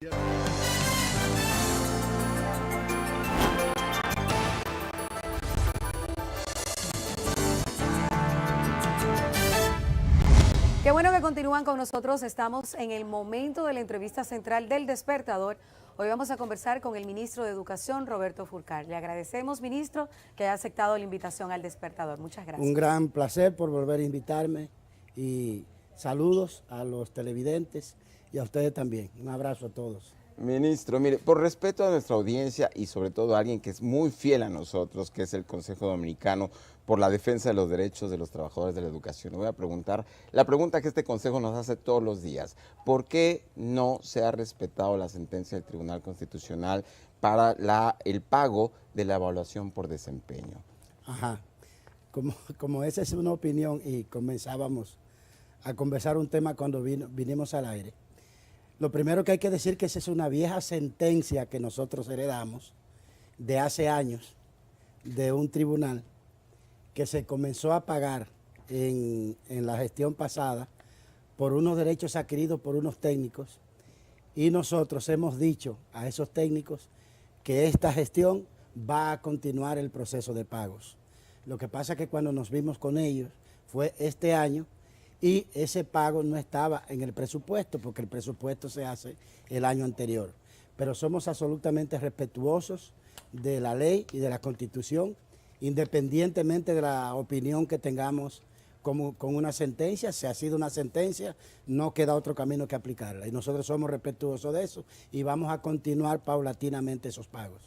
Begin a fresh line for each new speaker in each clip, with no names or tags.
Qué bueno que continúan con nosotros. Estamos en el momento de la entrevista central del Despertador. Hoy vamos a conversar con el ministro de Educación, Roberto Fulcar. Le agradecemos, ministro, que haya aceptado la invitación al Despertador. Muchas gracias.
Un gran placer por volver a invitarme y saludos a los televidentes y a ustedes también. Un abrazo a todos.
Ministro, mire, por respeto a nuestra audiencia y sobre todo a alguien que es muy fiel a nosotros, que es el Consejo Dominicano por la defensa de los derechos de los trabajadores de la educación, le voy a preguntar la pregunta que este Consejo nos hace todos los días. ¿Por qué no se ha respetado la sentencia del Tribunal Constitucional para el pago de la evaluación por desempeño?
Ajá. Como esa es una opinión y comenzábamos a conversar un tema cuando vinimos al aire, lo primero que hay que decir que esa es una vieja sentencia que nosotros heredamos de hace años de un tribunal que se comenzó a pagar en la gestión pasada por unos derechos adquiridos por unos técnicos, y nosotros hemos dicho a esos técnicos que esta gestión va a continuar el proceso de pagos. Lo que pasa es que cuando nos vimos con ellos fue este año y ese pago no estaba en el presupuesto porque el presupuesto se hace el año anterior. Pero somos absolutamente respetuosos de la ley y de la Constitución, independientemente de la opinión que tengamos con una sentencia. Si ha sido una sentencia, no queda otro camino que aplicarla. Y nosotros somos respetuosos de eso y vamos a continuar paulatinamente esos pagos.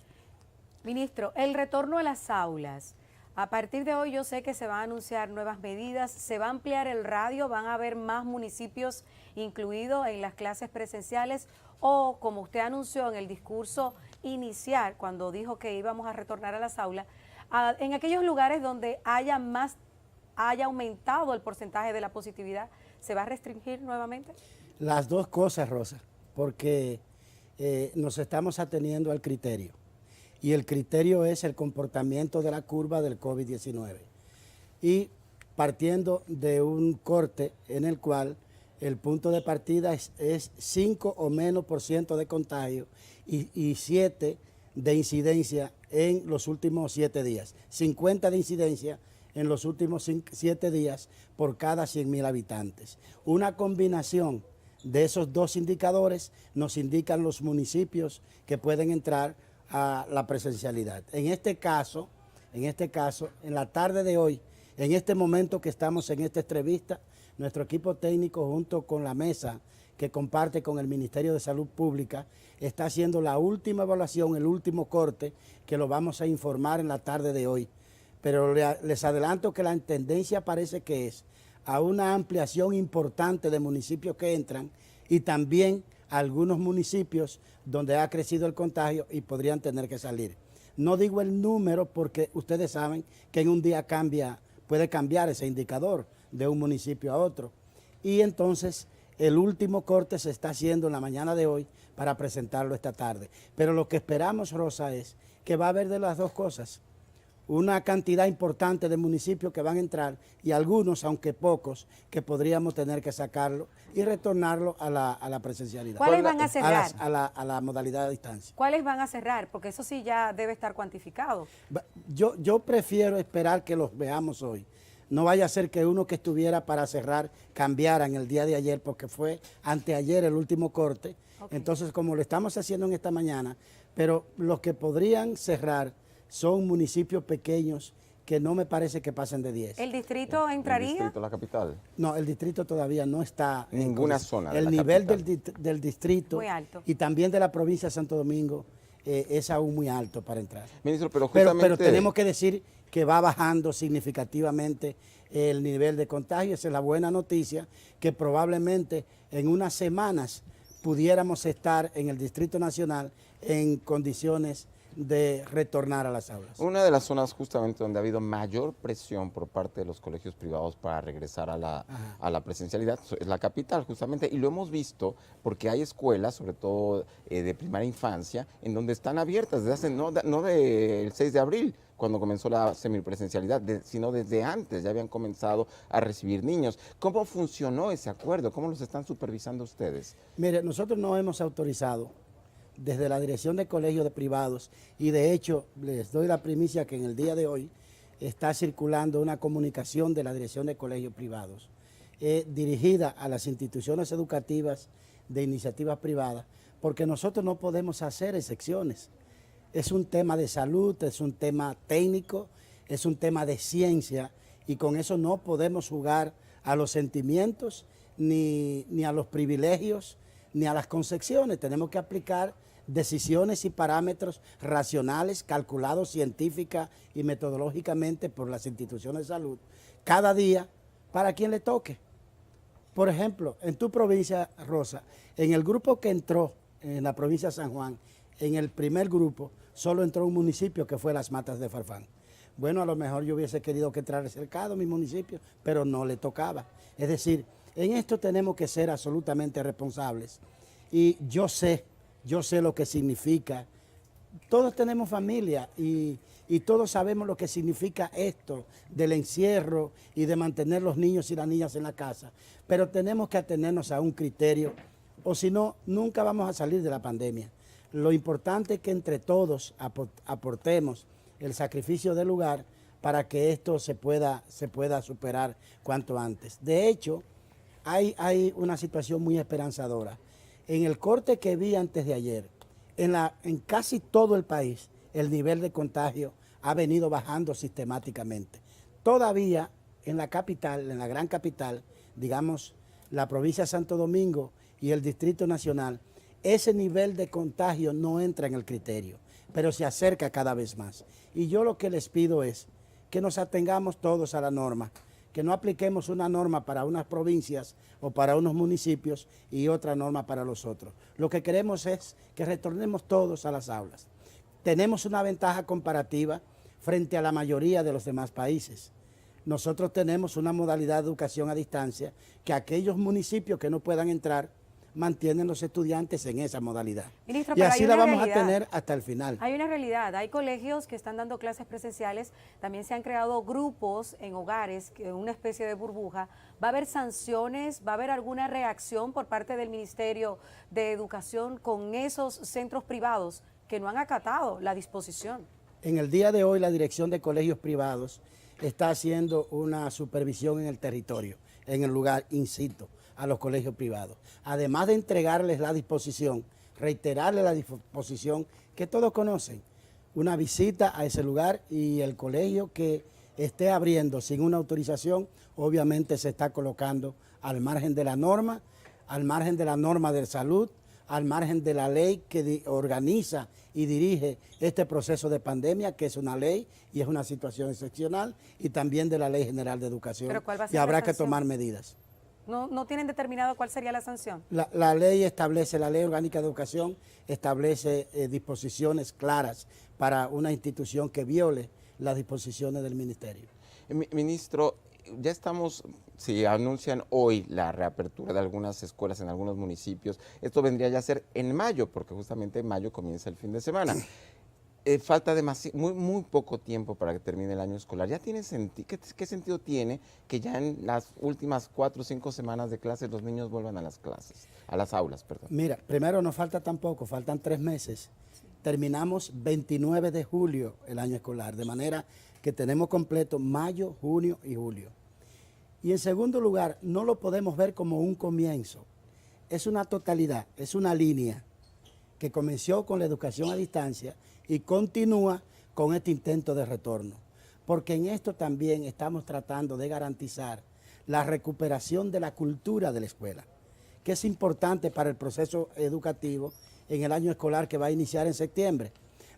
Ministro, el retorno a las aulas. A partir de hoy yo sé que se van a anunciar nuevas medidas, se va a ampliar el radio, van a haber más municipios incluidos en las clases presenciales, o como usted anunció en el discurso inicial cuando dijo que íbamos a retornar a las aulas, en aquellos lugares donde haya aumentado el porcentaje de la positividad, ¿se va a restringir nuevamente? Las
dos cosas, Rosa, porque nos estamos ateniendo al criterio. Y el criterio es el comportamiento de la curva del COVID-19. Y partiendo de un corte en el cual el punto de partida es 5 o menos % de contagio y 7 de incidencia en los últimos 7 días. 50 de incidencia en los últimos 7 días por cada 100.000 habitantes. Una combinación de esos dos indicadores nos indican los municipios que pueden entrar a la presencialidad. En este caso, en la tarde de hoy, en este momento que estamos en esta entrevista, nuestro equipo técnico junto con la mesa que comparte con el Ministerio de Salud Pública está haciendo la última evaluación, el último corte, que lo vamos a informar en la tarde de hoy. Pero les adelanto que la tendencia parece que es a una ampliación importante de municipios que entran y también algunos municipios donde ha crecido el contagio y podrían tener que salir. No digo el número porque ustedes saben que en un día puede cambiar ese indicador de un municipio a otro. Y entonces el último corte se está haciendo en la mañana de hoy para presentarlo esta tarde. Pero lo que esperamos, Rosa, es que va a haber de las dos cosas. Una cantidad importante de municipios que van a entrar y algunos, aunque pocos, que podríamos tener que sacarlo y retornarlo a la presencialidad.
¿Cuáles van a cerrar?
A la modalidad de distancia.
¿Cuáles van a cerrar? Porque eso sí ya debe estar cuantificado.
Yo prefiero esperar que los veamos hoy. No vaya a ser que uno que estuviera para cerrar cambiara en el día de ayer, porque fue anteayer el último corte. Okay. Entonces, como lo estamos haciendo en esta mañana, pero los que podrían cerrar son municipios pequeños que no me parece que pasen de 10.
¿El distrito entraría?
¿El distrito, la capital?
No, el distrito todavía no está.
En ninguna zona de
el
la
nivel
capital.
del distrito
muy alto.
Y también de la provincia de Santo Domingo es aún muy alto para entrar.
Ministro, pero justamente...
Pero tenemos que decir que va bajando significativamente el nivel de contagio. Esa es la buena noticia, que probablemente en unas semanas pudiéramos estar en el Distrito Nacional en condiciones de retornar a las aulas.
Una de las zonas justamente donde ha habido mayor presión por parte de los colegios privados para regresar a la presencialidad es la capital, justamente, y lo hemos visto porque hay escuelas, sobre todo de primaria infancia, en donde están abiertas desde hace, no del 6 de abril, cuando comenzó la semipresencialidad, sino desde antes ya habían comenzado a recibir niños. ¿Cómo funcionó ese acuerdo? ¿Cómo los están supervisando ustedes?
Mire, nosotros no hemos autorizado desde la Dirección de Colegios de Privados, y de hecho les doy la primicia que en el día de hoy está circulando una comunicación de la Dirección de Colegios Privados dirigida a las instituciones educativas de iniciativa privada, porque nosotros no podemos hacer excepciones. Es un tema de salud, es un tema técnico, es un tema de ciencia, y con eso no podemos jugar a los sentimientos, ni a los privilegios, ni a las concepciones. Tenemos que aplicar decisiones y parámetros racionales, calculados científica y metodológicamente por las instituciones de salud, cada día para quien le toque. Por ejemplo, en tu provincia, Rosa, en el grupo que entró en la provincia de San Juan, en el primer grupo, solo entró un municipio que fue Las Matas de Farfán. Bueno, a lo mejor yo hubiese querido que entrara cercado mi municipio, pero no le tocaba. Es decir, en esto tenemos que ser absolutamente responsables. Y yo sé lo que significa. Todos tenemos familia y todos sabemos lo que significa esto del encierro y de mantener los niños y las niñas en la casa. Pero tenemos que atenernos a un criterio, o si no, nunca vamos a salir de la pandemia. Lo importante es que entre todos aportemos el sacrificio del lugar para que esto se pueda superar cuanto antes. De hecho, hay una situación muy esperanzadora. En el corte que vi antes de ayer, en casi todo el país, el nivel de contagio ha venido bajando sistemáticamente. Todavía en la capital, en la gran capital, digamos, la provincia de Santo Domingo y el Distrito Nacional, ese nivel de contagio no entra en el criterio, pero se acerca cada vez más. Y yo lo que les pido es que nos atengamos todos a la norma, que no apliquemos una norma para unas provincias o para unos municipios y otra norma para los otros. Lo que queremos es que retornemos todos a las aulas. Tenemos una ventaja comparativa frente a la mayoría de los demás países. Nosotros tenemos una modalidad de educación a distancia que aquellos municipios que no puedan entrar mantienen los estudiantes en esa modalidad.
Ministro,
y así la vamos a tener hasta el final.
Hay una realidad, hay colegios que están dando clases presenciales, también se han creado grupos en hogares, una especie de burbuja. ¿Va a haber sanciones, va a haber alguna reacción por parte del Ministerio de Educación con esos centros privados que no han acatado la disposición?
En el día de hoy la Dirección de Colegios Privados está haciendo una supervisión en el territorio, en el lugar, incito, a los colegios privados. Además de entregarles la disposición, reiterarles la disposición que todos conocen, una visita a ese lugar, y el colegio que esté abriendo sin una autorización, obviamente se está colocando al margen de la norma, de salud, al margen de la ley que organiza y dirige este proceso de pandemia, que es una ley y es una situación excepcional, y también de la Ley General de Educación.
¿Pero cuál va a ser
y habrá
la
que
sanción?
tomar medidas.
¿No tienen determinado cuál sería la sanción?
La ley establece, la Ley Orgánica de Educación establece disposiciones claras para una institución que viole las disposiciones del ministerio.
Ministro, ya estamos, si anuncian hoy la reapertura de algunas escuelas en algunos municipios, esto vendría ya a ser en mayo, porque justamente en mayo comienza el fin de semana. Falta muy poco tiempo para que termine el año escolar. ¿Ya tiene qué sentido tiene que ya en las últimas 4 o 5 semanas de clases los niños vuelvan a las clases, a las aulas, perdón?
Mira, primero no falta tampoco, faltan 3 meses. Terminamos 29 de julio el año escolar, de manera que tenemos completo mayo, junio y julio. Y en segundo lugar, no lo podemos ver como un comienzo. Es una totalidad, es una línea que comenzó con la educación a distancia y continúa con este intento de retorno. Porque en esto también estamos tratando de garantizar la recuperación de la cultura de la escuela, que es importante para el proceso educativo en el año escolar que va a iniciar en septiembre.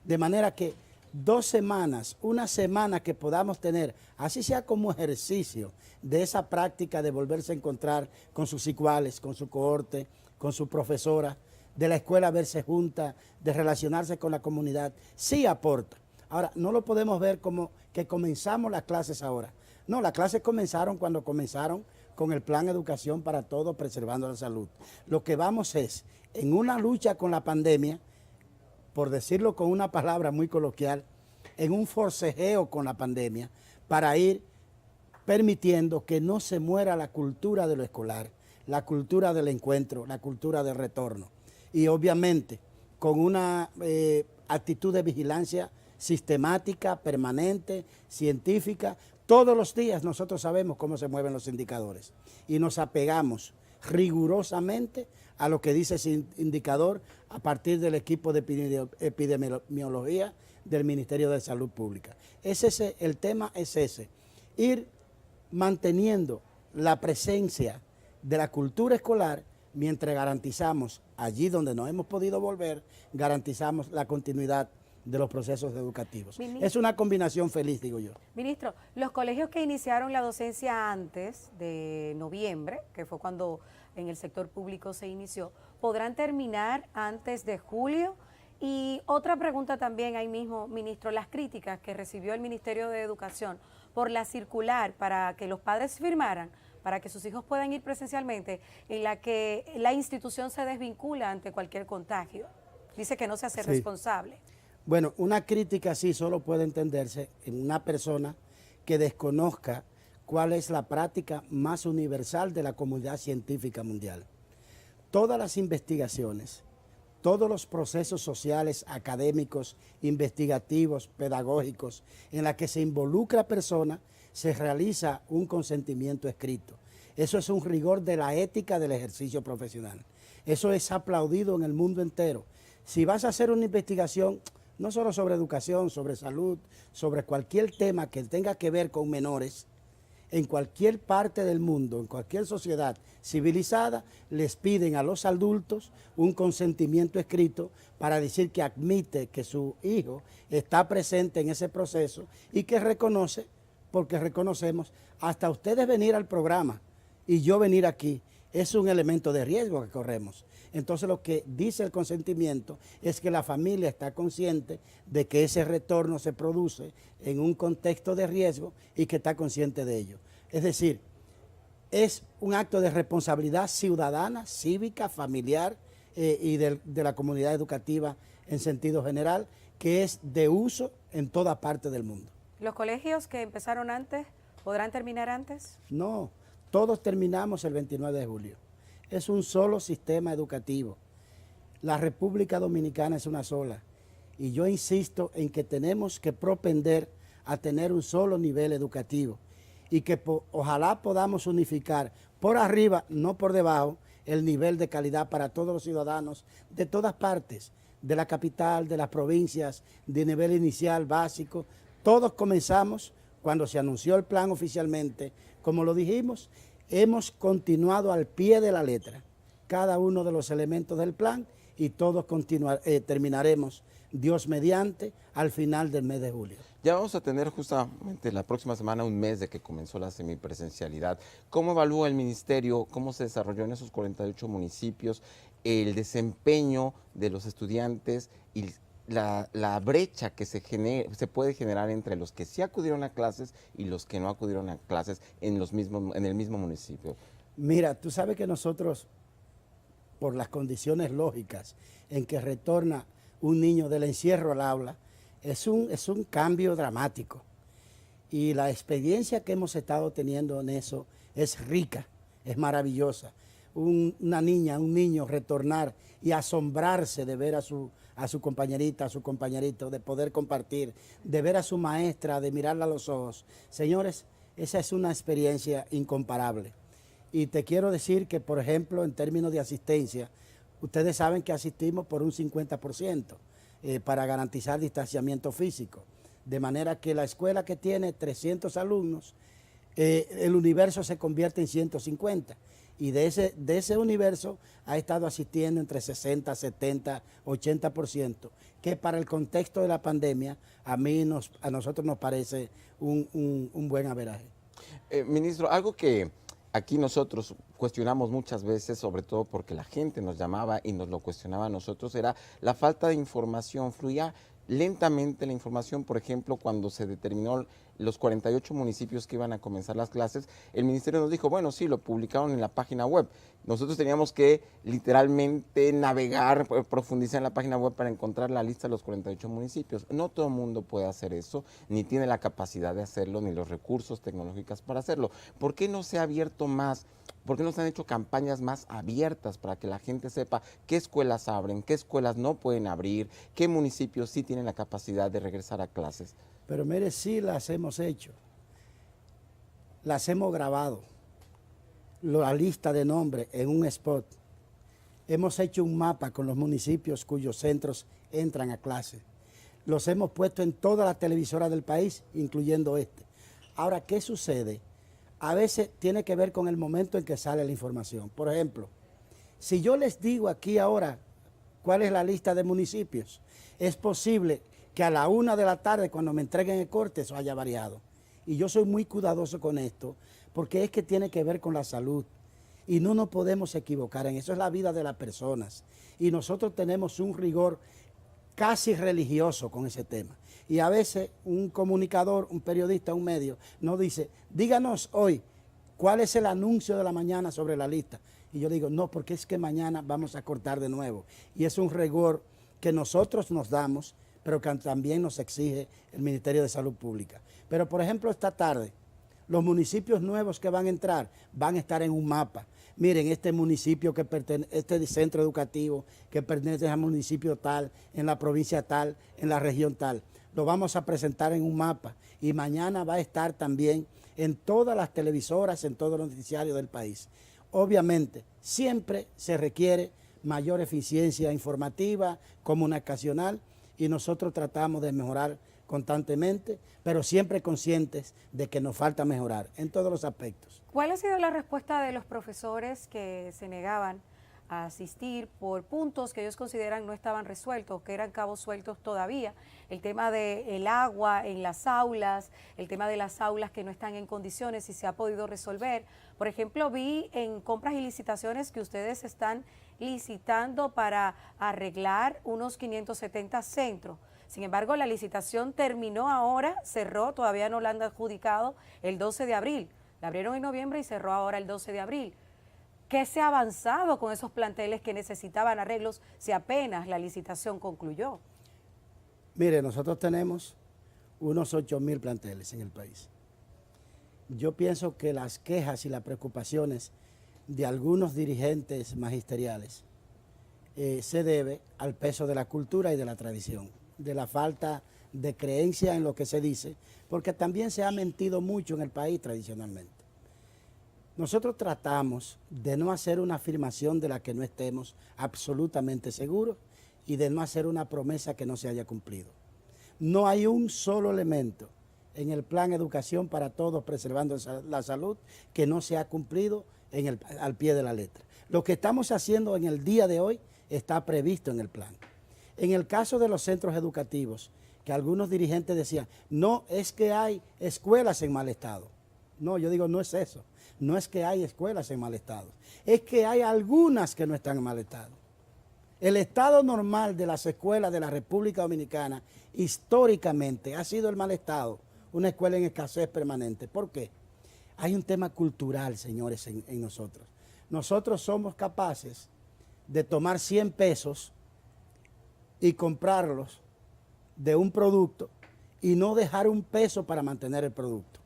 De manera que 2 semanas, una semana que podamos tener, así sea como ejercicio de esa práctica de volverse a encontrar con sus iguales, con su cohorte, con su profesora, de la escuela verse junta, de relacionarse con la comunidad, sí aporta. Ahora, no lo podemos ver como que comenzamos las clases ahora. No, las clases comenzaron cuando comenzaron con el Plan Educación para Todos, preservando la salud. Lo que vamos es, en una lucha con la pandemia, por decirlo con una palabra muy coloquial, en un forcejeo con la pandemia, para ir permitiendo que no se muera la cultura de lo escolar, la cultura del encuentro, la cultura del retorno. Y obviamente, con una actitud de vigilancia sistemática, permanente, científica. Todos los días nosotros sabemos cómo se mueven los indicadores y nos apegamos rigurosamente a lo que dice ese indicador a partir del equipo de epidemiología del Ministerio de Salud Pública. El tema es ese, ir manteniendo la presencia de la cultura escolar mientras garantizamos, allí donde no hemos podido volver, garantizamos la continuidad de los procesos educativos.
Ministro,
es una combinación feliz, digo yo.
Ministro, los colegios que iniciaron la docencia antes de noviembre, que fue cuando en el sector público se inició, ¿podrán terminar antes de julio? Y otra pregunta también ahí mismo, ministro, las críticas que recibió el Ministerio de Educación por la circular para que los padres firmaran, para que sus hijos puedan ir presencialmente, en la que la institución se desvincula ante cualquier contagio. Dice que no se hace responsable.
Bueno, una crítica así solo puede entenderse en una persona que desconozca cuál es la práctica más universal de la comunidad científica mundial. Todas las investigaciones, todos los procesos sociales, académicos, investigativos, pedagógicos, en la que se involucra a personas, se realiza un consentimiento escrito. Eso es un rigor de la ética del ejercicio profesional. Eso es aplaudido en el mundo entero. Si vas a hacer una investigación, no solo sobre educación, sobre salud, sobre cualquier tema que tenga que ver con menores, en cualquier parte del mundo, en cualquier sociedad civilizada, les piden a los adultos un consentimiento escrito para decir que admite que su hijo está presente en ese proceso y que reconoce, porque reconocemos, hasta ustedes venir al programa y yo venir aquí, es un elemento de riesgo que corremos. Entonces lo que dice el consentimiento es que la familia está consciente de que ese retorno se produce en un contexto de riesgo y que está consciente de ello. Es decir, es un acto de responsabilidad ciudadana, cívica, familiar y de la comunidad educativa en sentido general, que es de uso en toda parte del mundo.
¿Los colegios que empezaron antes podrán terminar antes?
No, todos terminamos el 29 de julio. Es un solo sistema educativo. La República Dominicana es una sola. Y yo insisto en que tenemos que propender a tener un solo nivel educativo y que ojalá podamos unificar por arriba, no por debajo, el nivel de calidad para todos los ciudadanos de todas partes, de la capital, de las provincias, de nivel inicial, básico. Todos comenzamos cuando se anunció el plan oficialmente, como lo dijimos, hemos continuado al pie de la letra cada uno de los elementos del plan y todos terminaremos, Dios mediante, al final del mes de julio.
Ya vamos a tener justamente la próxima semana un mes de que comenzó la semipresencialidad. ¿Cómo evalúa el ministerio, cómo se desarrolló en esos 48 municipios el desempeño de los estudiantes y la brecha que se puede generar entre los que sí acudieron a clases y los que no acudieron a clases en el mismo municipio?
Mira, tú sabes que nosotros, por las condiciones lógicas en que retorna un niño del encierro al aula, es un cambio dramático. Y la experiencia que hemos estado teniendo en eso es rica, es maravillosa. Una niña, un niño retornar y asombrarse de ver a su compañerita, a su compañerito, de poder compartir, de ver a su maestra, de mirarla a los ojos. Señores, esa es una experiencia incomparable. Y te quiero decir que, por ejemplo, en términos de asistencia, ustedes saben que asistimos por un 50% para garantizar distanciamiento físico. De manera que la escuela que tiene 300 alumnos, el universo se convierte en 150. Y de ese universo ha estado asistiendo entre 60, 70, 80%, que para el contexto de la pandemia a nosotros nos parece un buen averaje.
Ministro, algo que aquí nosotros cuestionamos muchas veces, sobre todo porque la gente nos llamaba y nos lo cuestionaba a nosotros, era la falta de información. Fluía lentamente la información. Por ejemplo, cuando se determinó los 48 municipios que iban a comenzar las clases, el ministerio nos dijo, bueno, sí, lo publicaron en la página web. nosotros teníamos que literalmente navegar, profundizar en la página web para encontrar la lista de los 48 municipios. No todo el mundo puede hacer eso, ni tiene la capacidad de hacerlo, ni los recursos tecnológicos para hacerlo. ¿Por qué no se ha abierto más? ¿Por qué no se han hecho campañas más abiertas para que la gente sepa qué escuelas abren, qué escuelas no pueden abrir, qué municipios sí tienen la capacidad de regresar a clases?
Pero mire, sí las hemos hecho, las hemos grabado, la lista de nombres en un spot. Hemos hecho un mapa con los municipios cuyos centros entran a clase. Los hemos puesto en todas las televisoras del país, incluyendo este. Ahora, ¿qué sucede? A veces tiene que ver con el momento en que sale la información. Por ejemplo, si yo les digo aquí ahora cuál es la lista de municipios, es posible que a la 1 de la tarde, cuando me entreguen el corte, eso haya variado. Y yo soy muy cuidadoso con esto, porque es que tiene que ver con la salud. Y no nos podemos equivocar en eso, es la vida de las personas. Y nosotros tenemos un rigor casi religioso con ese tema. Y a veces un comunicador, un periodista, un medio, nos dice, díganos hoy, ¿cuál es el anuncio de la mañana sobre la lista? Y yo digo, no, porque es que mañana vamos a cortar de nuevo. Y es un rigor que nosotros nos damos, pero que también nos exige el Ministerio de Salud Pública. Pero, por ejemplo, esta tarde, los municipios nuevos que van a entrar van a estar en un mapa. Miren, este municipio este centro educativo que pertenece al municipio tal, en la provincia tal, en la región tal, lo vamos a presentar en un mapa y mañana va a estar también en todas las televisoras, en todos los noticiarios del país. Obviamente, siempre se requiere mayor eficiencia informativa, comunicacional, y nosotros tratamos de mejorar constantemente, pero siempre conscientes de que nos falta mejorar en todos los aspectos.
¿Cuál ha sido la respuesta de los profesores que se negaban a asistir por puntos que ellos consideran no estaban resueltos, que eran cabos sueltos todavía? El tema del agua en las aulas, el tema de las aulas que no están en condiciones, si se ha podido resolver. Por ejemplo, vi en compras y licitaciones que ustedes están licitando para arreglar unos 570 centros. Sin embargo, la licitación terminó ahora, cerró, todavía no la han adjudicado el 12 de abril. La abrieron en noviembre y cerró ahora el 12 de abril. ¿Qué se ha avanzado con esos planteles que necesitaban arreglos si apenas la licitación concluyó?
Mire, nosotros tenemos unos 8.000 planteles en el país. Yo pienso que las quejas y las preocupaciones de algunos dirigentes magisteriales se debe al peso de la cultura y de la tradición, de la falta de creencia en lo que se dice, porque también se ha mentido mucho en el país tradicionalmente. Nosotros tratamos de no hacer una afirmación de la que no estemos absolutamente seguros y de no hacer una promesa que no se haya cumplido. No hay un solo elemento en el plan Educación para Todos preservando la salud que no se ha cumplido al pie de la letra. Lo que estamos haciendo en el día de hoy está previsto en el plan. En el caso de los centros educativos, que algunos dirigentes decían, no, es que hay escuelas en mal estado. No, yo digo, no es eso. No es que hay escuelas en mal estado. Es que hay algunas que no están en mal estado. El estado normal de las escuelas de la República Dominicana históricamente ha sido el mal estado, una escuela en escasez permanente. ¿Por qué? Hay un tema cultural, señores, en nosotros. Nosotros somos capaces de tomar 100 pesos y comprarlos de un producto y no dejar un peso para mantener el producto.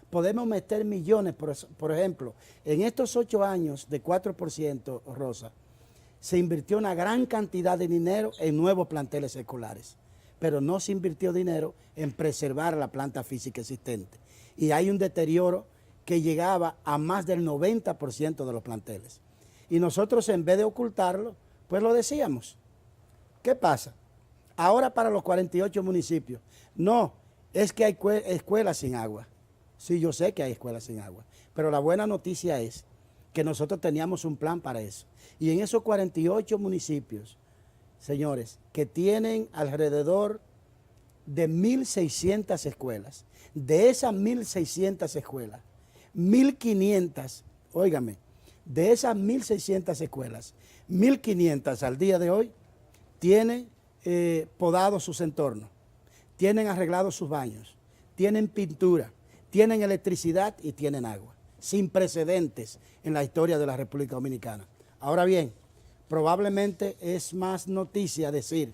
Podemos meter millones, por ejemplo, en estos 8 años de 4%, Rosa, se invirtió una gran cantidad de dinero en nuevos planteles escolares, pero no se invirtió dinero en preservar la planta física existente. Y hay un deterioro que llegaba a más del 90% de los planteles. Y nosotros, en vez de ocultarlo, pues lo decíamos. ¿Qué pasa? Ahora para los 48 municipios, no, es que hay escuelas sin agua. Sí, yo sé que hay escuelas sin agua, pero la buena noticia es que nosotros teníamos un plan para eso. Y en esos 48 municipios, señores, que tienen alrededor de 1.600 escuelas, de esas 1.600 escuelas, 1.500, óigame, de esas 1.600 escuelas, 1.500 al día de hoy tienen podados sus entornos, tienen arreglados sus baños, tienen pintura, tienen electricidad y tienen agua. sin precedentes en la historia de la República Dominicana. Ahora bien, probablemente es más noticia decir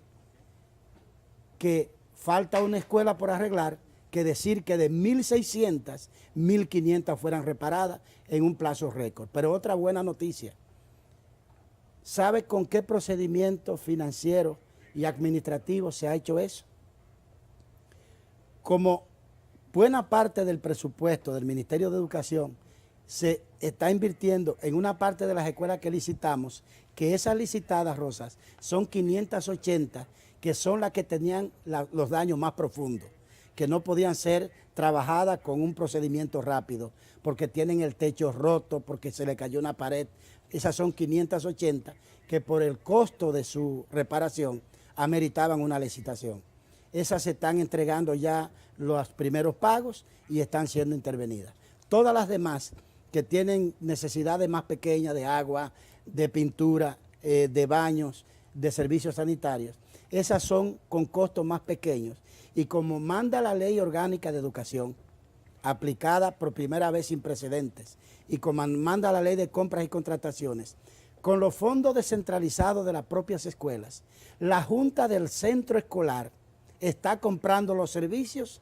que falta una escuela por arreglar que decir que de 1.600, 1.500 fueran reparadas en un plazo récord. Pero otra buena noticia, ¿sabe con qué procedimiento financiero y administrativo se ha hecho eso? Como buena parte del presupuesto del Ministerio de Educación se está invirtiendo en una parte de las escuelas que licitamos, que esas licitadas, Rosas, son 580, que son las que tenían los daños más profundos, que no podían ser trabajadas con un procedimiento rápido, porque tienen el techo roto, porque se le cayó una pared. Esas son 580 que por el costo de su reparación ameritaban una licitación. Esas se están entregando ya los primeros pagos y están siendo intervenidas. Todas las demás que tienen necesidades más pequeñas de agua, de pintura, de baños, de servicios sanitarios, esas son con costos más pequeños. Y como manda la Ley Orgánica de Educación, aplicada por primera vez sin precedentes, y como manda la Ley de Compras y Contrataciones, con los fondos descentralizados de las propias escuelas, la Junta del Centro Escolar está comprando los servicios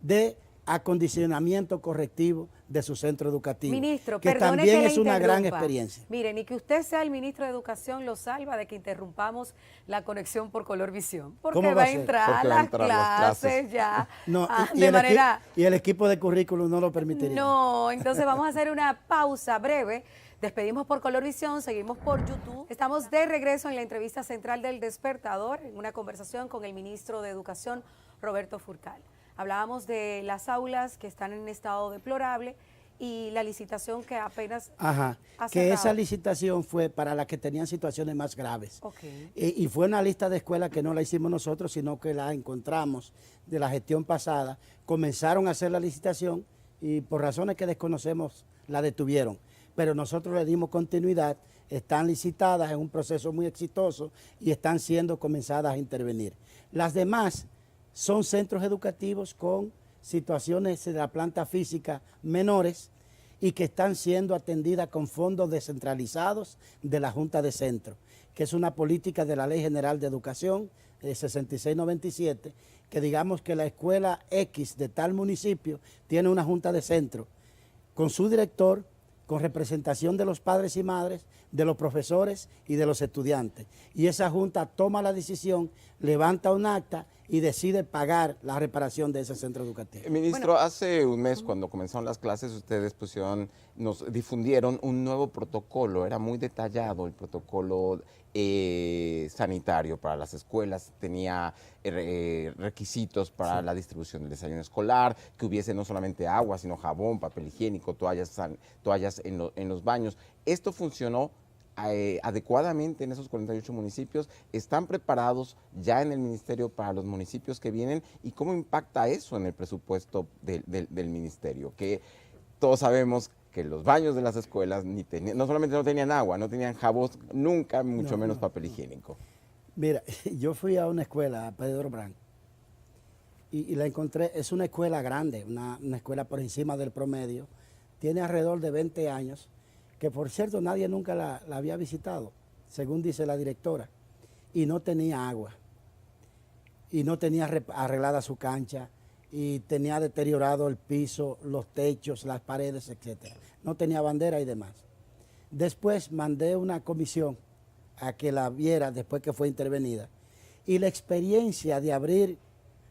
de acondicionamiento correctivo de su centro educativo.
Ministro,
que
perdone
también
que
es
le
una gran
interrumpa.
experiencia.
Miren, y que usted sea el ministro de Educación lo salva de que interrumpamos la conexión por Colorvisión, porque
¿Cómo
va
va
a
a ser?
entrar
Porque
a
va a
las
entrar las
clases
clases.
ya
No,
de manera...
y el equipo de currículum no lo permitiría.
No, entonces vamos a hacer una pausa breve. Despedimos por Colorvisión, seguimos por YouTube. Estamos de regreso en la entrevista central del Despertador, en una conversación con el ministro de Educación, Roberto Furcal. Hablábamos de las aulas que están en estado deplorable y la licitación que apenas
Ajá,
ha
que
cerrado.
esa licitación fue para las que tenían situaciones más graves.
Ok.
Y fue una lista de escuelas que no la hicimos nosotros, sino que la encontramos de la gestión pasada. Comenzaron a hacer la licitación y por razones que desconocemos la detuvieron. Pero nosotros le dimos continuidad, están licitadas en un proceso muy exitoso y están siendo comenzadas a intervenir. Las demás son centros educativos con situaciones de la planta física menores y que están siendo atendidas con fondos descentralizados de la Junta de Centro, que es una política de la Ley General de Educación 6697, que digamos que la escuela X de tal municipio tiene una Junta de Centro con su director, con representación de los padres y madres, de los profesores y de los estudiantes. Y esa junta toma la decisión, levanta un acta y decide pagar la reparación de ese centro educativo.
Ministro, hace un mes cuando comenzaron las clases ustedes nos difundieron un nuevo protocolo, era muy detallado el protocolo sanitario para las escuelas, tenía requisitos para la distribución del desayuno escolar, que hubiese no solamente agua, sino jabón, papel higiénico, toallas en los baños. Esto funcionó adecuadamente en esos 48 municipios. ¿Están preparados ya en el ministerio para los municipios que vienen? ¿Y cómo impacta eso en el presupuesto del ministerio? Que todos sabemos que los baños de las escuelas no solamente no tenían agua, no tenían jabón nunca, mucho menos papel higiénico.
Mira, yo fui a una escuela, a Pedro Brán, y la encontré, es una escuela grande, una escuela por encima del promedio, tiene alrededor de 20 años, que por cierto nadie nunca la había visitado, según dice la directora, y no tenía agua, y no tenía arreglada su cancha, y tenía deteriorado el piso, los techos, las paredes, etc. No tenía bandera y demás. Después mandé una comisión a que la viera después que fue intervenida, y la experiencia de abrir,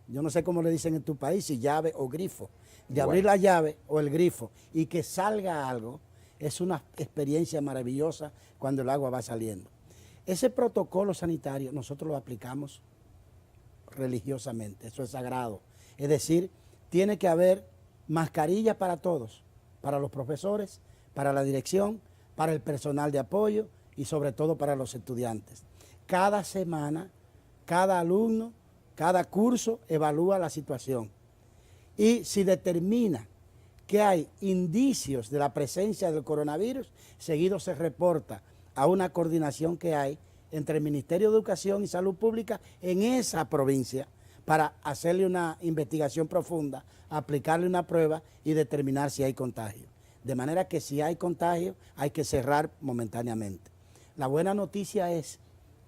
yo no sé cómo le dicen en tu país, si llave o grifo, de abrir la llave o el grifo y que salga algo, es una experiencia maravillosa cuando el agua va saliendo. Ese protocolo sanitario nosotros lo aplicamos religiosamente, eso es sagrado. Es decir, tiene que haber mascarillas para todos, para los profesores, para la dirección, para el personal de apoyo y sobre todo para los estudiantes. Cada semana, cada alumno, cada curso evalúa la situación y si determina que hay indicios de la presencia del coronavirus, seguido se reporta a una coordinación que hay entre el Ministerio de Educación y Salud Pública en esa provincia para hacerle una investigación profunda, aplicarle una prueba y determinar si hay contagio. De manera que si hay contagio, hay que cerrar momentáneamente. La buena noticia es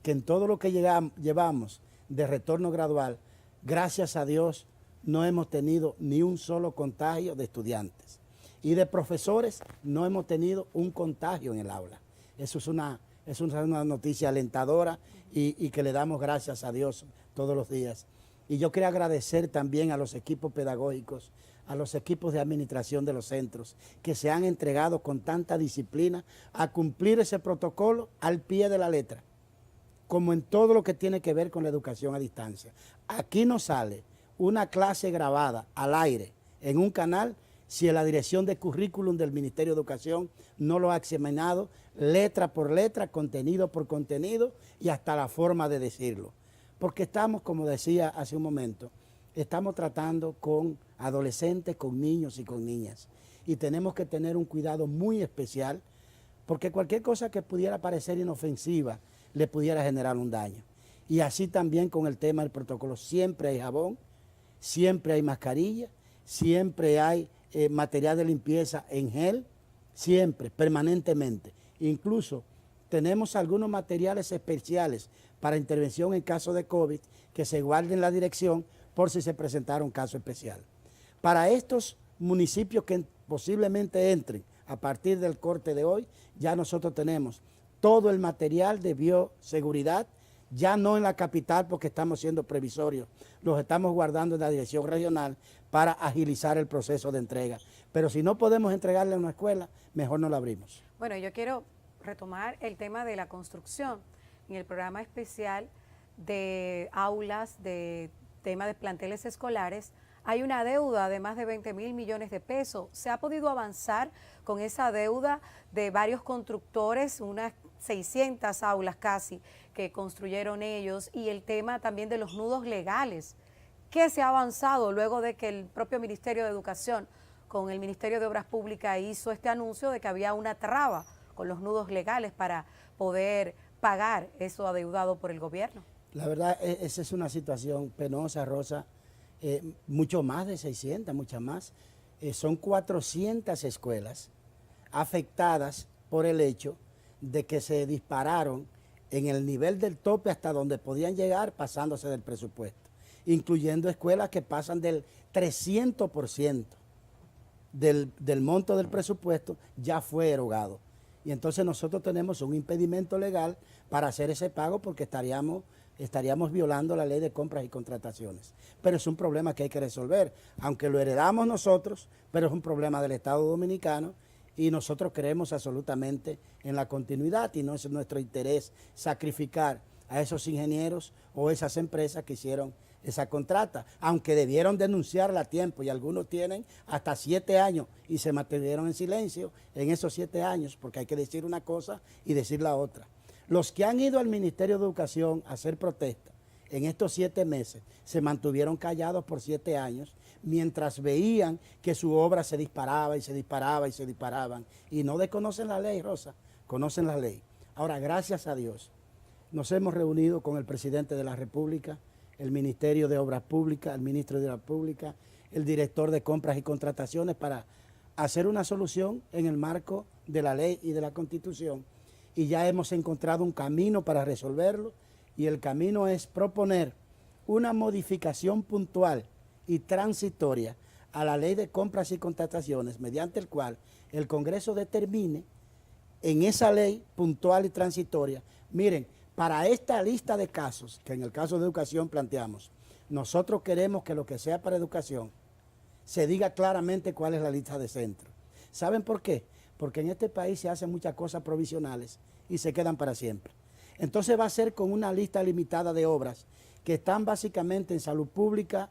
que en todo lo que llevamos de retorno gradual, gracias a Dios, no hemos tenido ni un solo contagio de estudiantes. Y de profesores no hemos tenido un contagio en el aula. Eso es una noticia alentadora y que le damos gracias a Dios todos los días. Y yo quiero agradecer también a los equipos pedagógicos, a los equipos de administración de los centros, que se han entregado con tanta disciplina a cumplir ese protocolo al pie de la letra, como en todo lo que tiene que ver con la educación a distancia. Aquí no sale una clase grabada al aire en un canal si la dirección de currículum del Ministerio de Educación no lo ha examinado letra por letra, contenido por contenido y hasta la forma de decirlo. Porque estamos, como decía hace un momento, estamos tratando con adolescentes, con niños y con niñas. Y tenemos que tener un cuidado muy especial porque cualquier cosa que pudiera parecer inofensiva le pudiera generar un daño. Y así también con el tema del protocolo. Siempre hay jabón, siempre hay mascarilla, siempre hay material de limpieza en gel, siempre, permanentemente. Incluso tenemos algunos materiales especiales para intervención en caso de COVID que se guarden en la dirección por si se presentara un caso especial. Para estos municipios que posiblemente entren a partir del corte de hoy, ya nosotros tenemos todo el material de bioseguridad, ya no en la capital porque estamos siendo previsorios, los estamos guardando en la dirección regional para agilizar el proceso de entrega. Pero si no podemos entregarle a una escuela, mejor no la abrimos.
Bueno, yo quiero retomar el tema de la construcción. En el programa especial de aulas, de tema de planteles escolares, hay una deuda de más de 20.000 millones de pesos. ¿Se ha podido avanzar con esa deuda de varios constructores, unas 600 aulas casi que construyeron ellos, y el tema también de los nudos legales? ¿Qué se ha avanzado luego de que el propio Ministerio de Educación con el Ministerio de Obras Públicas hizo este anuncio de que había una traba con los nudos legales para poder pagar eso adeudado por el gobierno?
La verdad, esa es una situación penosa, Rosa. Mucho más de 600, muchas más. Son 400 escuelas afectadas por el hecho de que se dispararon en el nivel del tope hasta donde podían llegar pasándose del presupuesto, incluyendo escuelas que pasan del 300% del monto del presupuesto ya fue erogado. Y entonces nosotros tenemos un impedimento legal para hacer ese pago porque estaríamos violando la ley de compras y contrataciones. Pero es un problema que hay que resolver, aunque lo heredamos nosotros, pero es un problema del Estado Dominicano y nosotros creemos absolutamente en la continuidad y no es nuestro interés sacrificar a esos ingenieros o esas empresas que hicieron esa contrata, aunque debieron denunciarla a tiempo y algunos tienen hasta 7 años y se mantuvieron en silencio en esos 7 años porque hay que decir una cosa y decir la otra. Los que han ido al Ministerio de Educación a hacer protesta en estos 7 meses se mantuvieron callados por 7 años mientras veían que su obra se disparaba y se disparaba y se disparaban y no desconocen la ley, Rosa, conocen la ley. Ahora, gracias a Dios, nos hemos reunido con el presidente de la República, el Ministerio de Obras Públicas, el ministro de Obras Públicas, el director de Compras y Contrataciones para hacer una solución en el marco de la ley y de la Constitución. Y ya hemos encontrado un camino para resolverlo y el camino es proponer una modificación puntual y transitoria a la ley de compras y contrataciones mediante el cual el Congreso determine en esa ley puntual y transitoria, miren, para esta lista de casos, que en el caso de educación planteamos, nosotros queremos que lo que sea para educación se diga claramente cuál es la lista de centros. ¿Saben por qué? Porque en este país se hacen muchas cosas provisionales y se quedan para siempre. Entonces va a ser con una lista limitada de obras que están básicamente en salud pública,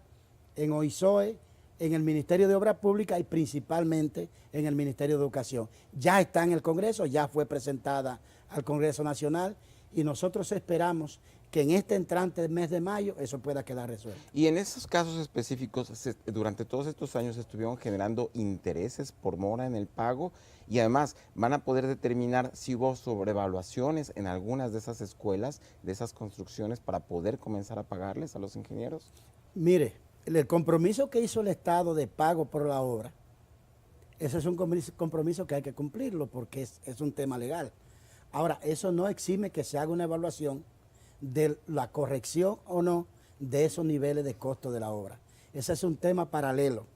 en OISOE, en el Ministerio de Obras Públicas y principalmente en el Ministerio de Educación. Ya está en el Congreso, ya fue presentada al Congreso Nacional y nosotros esperamos que en este entrante mes de mayo eso pueda quedar resuelto.
Y en esos casos específicos, durante todos estos años estuvieron generando intereses por mora en el pago y además van a poder determinar si hubo sobrevaluaciones en algunas de esas escuelas, de esas construcciones, para poder comenzar a pagarles a los ingenieros.
Mire, el compromiso que hizo el Estado de pago por la obra Ese es un compromiso que hay que cumplirlo porque es un tema legal. Ahora, eso no exime que se haga una evaluación de la corrección o no de esos niveles de costo de la obra. Ese es un tema paralelo.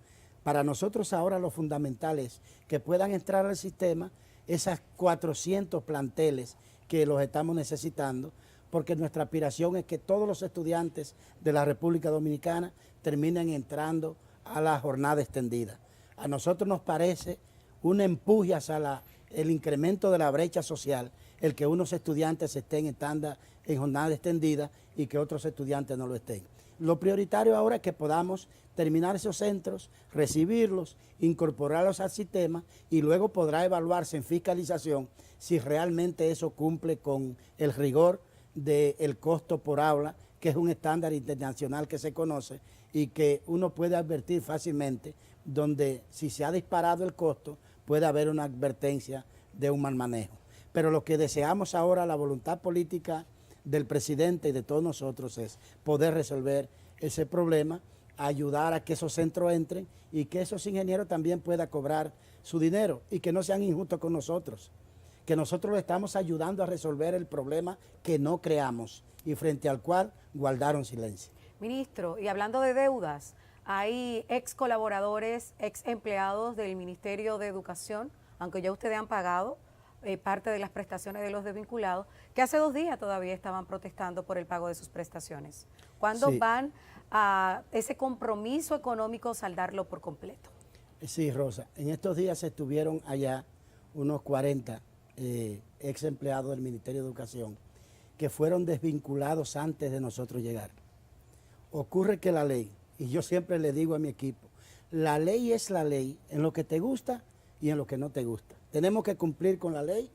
Para nosotros ahora lo fundamental es que puedan entrar al sistema esas 400 planteles que los estamos necesitando, porque nuestra aspiración es que todos los estudiantes de la República Dominicana terminen entrando a la jornada extendida. A nosotros nos parece un empuje hacia el incremento de la brecha social, el que unos estudiantes estén en jornada extendida y que otros estudiantes no lo estén. Lo prioritario ahora es que podamos terminar esos centros, recibirlos, incorporarlos al sistema y luego podrá evaluarse en fiscalización si realmente eso cumple con el rigor del costo por aula, que es un estándar internacional que se conoce y que uno puede advertir fácilmente, donde si se ha disparado el costo puede haber una advertencia de un mal manejo. Pero lo que deseamos ahora, la voluntad política del presidente y de todos nosotros, es poder resolver ese problema, ayudar a que esos centros entren y que esos ingenieros también puedan cobrar su dinero y que no sean injustos con nosotros, que nosotros le estamos ayudando a resolver el problema que no creamos y frente al cual guardaron silencio.
Ministro, y hablando de deudas, hay ex colaboradores, ex empleados del Ministerio de Educación, aunque ya ustedes han pagado parte de las prestaciones de los desvinculados, que hace 2 días todavía estaban protestando por el pago de sus prestaciones. ¿Cuándo van a ese compromiso económico saldarlo por completo?
Sí, Rosa, en estos días estuvieron allá unos 40 ex empleados del Ministerio de Educación que fueron desvinculados antes de nosotros llegar. Ocurre que la ley, y yo siempre le digo a mi equipo, la ley es la ley en lo que te gusta y en lo que no te gusta. Tenemos que cumplir con la ley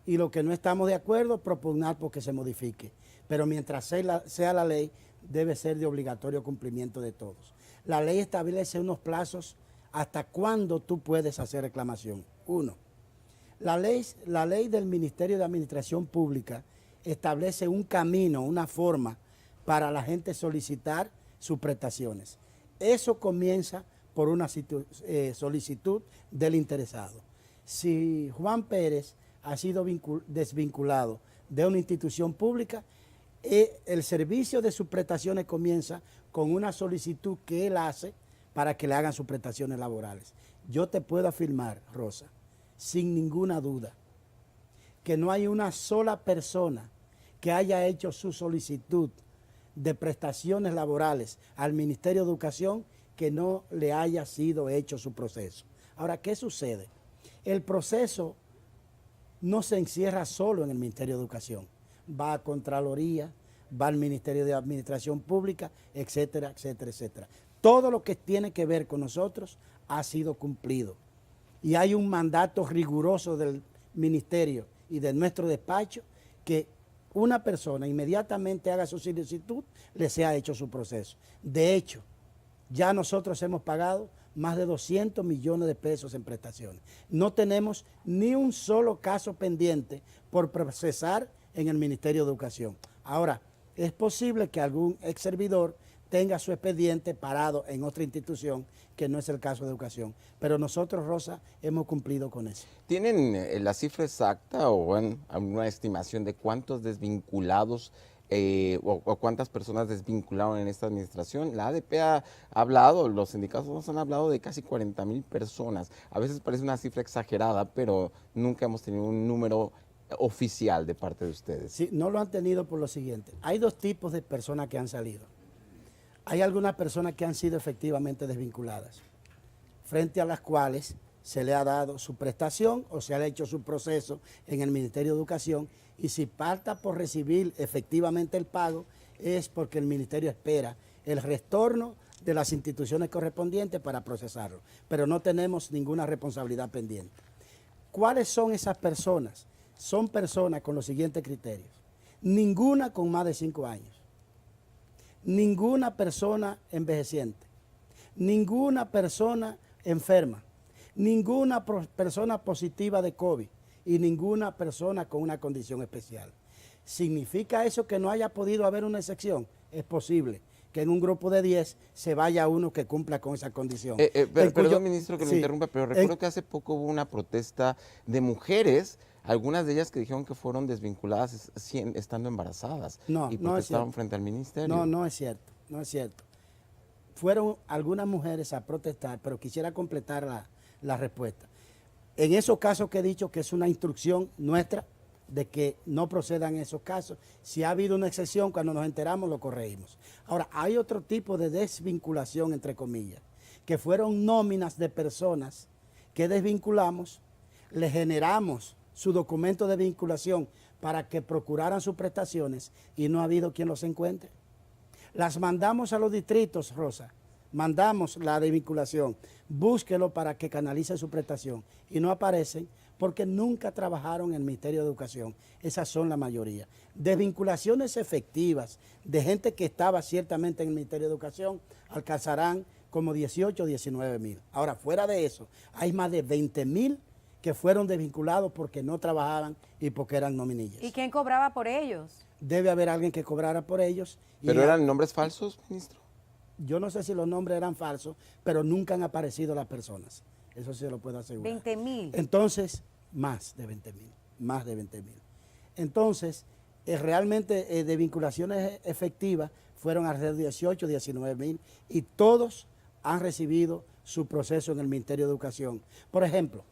y lo que no estamos de acuerdo, propugnar porque se modifique. Pero mientras sea la ley, debe ser de obligatorio cumplimiento de todos. La ley establece unos plazos hasta cuándo tú puedes hacer reclamación. 1. La ley del Ministerio de Administración Pública establece un camino, una forma para la gente solicitar sus prestaciones. Eso comienza por una solicitud del interesado. Si Juan Pérez ha sido desvinculado de una institución pública, el servicio de sus prestaciones comienza con una solicitud que él hace para que le hagan sus prestaciones laborales. Yo te puedo afirmar, Rosa, sin ninguna duda, que no hay una sola persona que haya hecho su solicitud de prestaciones laborales al Ministerio de Educación que no le haya sido hecho su proceso. Ahora, ¿qué sucede? El proceso no se encierra solo en el Ministerio de Educación. Va a Contraloría, va al Ministerio de Administración Pública, etcétera, etcétera, etcétera. Todo lo que tiene que ver con nosotros ha sido cumplido. Y hay un mandato riguroso del Ministerio y de nuestro despacho que una persona inmediatamente haga su solicitud, le sea hecho su proceso. De hecho, ya nosotros hemos pagado más de 200 millones de pesos en prestaciones. No tenemos ni un solo caso pendiente por procesar en el Ministerio de Educación. Ahora, es posible que algún ex servidor tenga su expediente parado en otra institución, que no es el caso de Educación. Pero nosotros, Rosa, hemos cumplido con eso.
¿Tienen la cifra exacta o alguna estimación de cuántos desvinculados o cuántas personas desvincularon en esta administración? La ADP ha hablado, los sindicatos nos han hablado de casi 40,000 personas. A veces parece una cifra exagerada, pero nunca hemos tenido un número oficial de parte de ustedes.
Sí, no lo han tenido por lo siguiente. Hay 2 tipos de personas que han salido. Hay algunas personas que han sido efectivamente desvinculadas, frente a las cuales se le ha dado su prestación o se ha hecho su proceso en el Ministerio de Educación, y si falta por recibir efectivamente el pago es porque el Ministerio espera el retorno de las instituciones correspondientes para procesarlo, pero no tenemos ninguna responsabilidad pendiente. ¿Cuáles son esas personas? Son personas con los siguientes criterios: ninguna con más de 5 años, ninguna persona envejeciente, ninguna persona enferma, ninguna persona positiva de COVID y ninguna persona con una condición especial. ¿Significa eso que no haya podido haber una excepción? Es posible que en un grupo de 10 se vaya uno que cumpla con esa condición.
Perdón, ministro, que lo interrumpa, pero recuerdo que hace poco hubo una protesta de mujeres, algunas de ellas que dijeron que fueron desvinculadas estando embarazadas y protestaron frente al ministerio.
No, no es cierto, no es cierto. Fueron algunas mujeres a protestar, pero quisiera completar la respuesta. En esos casos que he dicho, que es una instrucción nuestra de que no procedan esos casos, si ha habido una excepción, cuando nos enteramos lo corregimos. Ahora, hay otro tipo de desvinculación, entre comillas, que fueron nóminas de personas que desvinculamos, le generamos su documento de vinculación para que procuraran sus prestaciones y no ha habido quien los encuentre. Las mandamos a los distritos, Rosa, mandamos la desvinculación, búsquelo para que canalice su prestación y no aparecen porque nunca trabajaron en el Ministerio de Educación. Esas son la mayoría. Desvinculaciones efectivas de gente que estaba ciertamente en el Ministerio de Educación alcanzarán como 18 o 19 mil. Ahora, fuera de eso, hay más de 20 mil que fueron desvinculados porque no trabajaban y porque eran nominillas.
¿Y quién cobraba por ellos?
Debe haber alguien que cobrara por ellos.
¿Pero eran nombres falsos, ministro?
Yo no sé si los nombres eran falsos, pero nunca han aparecido las personas. Eso sí lo puedo asegurar.
20 mil.
Entonces, más de 20 mil, más de 20 mil. Entonces, realmente de vinculaciones efectivas fueron alrededor de 18, 19 mil y todos han recibido su proceso en el Ministerio de Educación. Por ejemplo,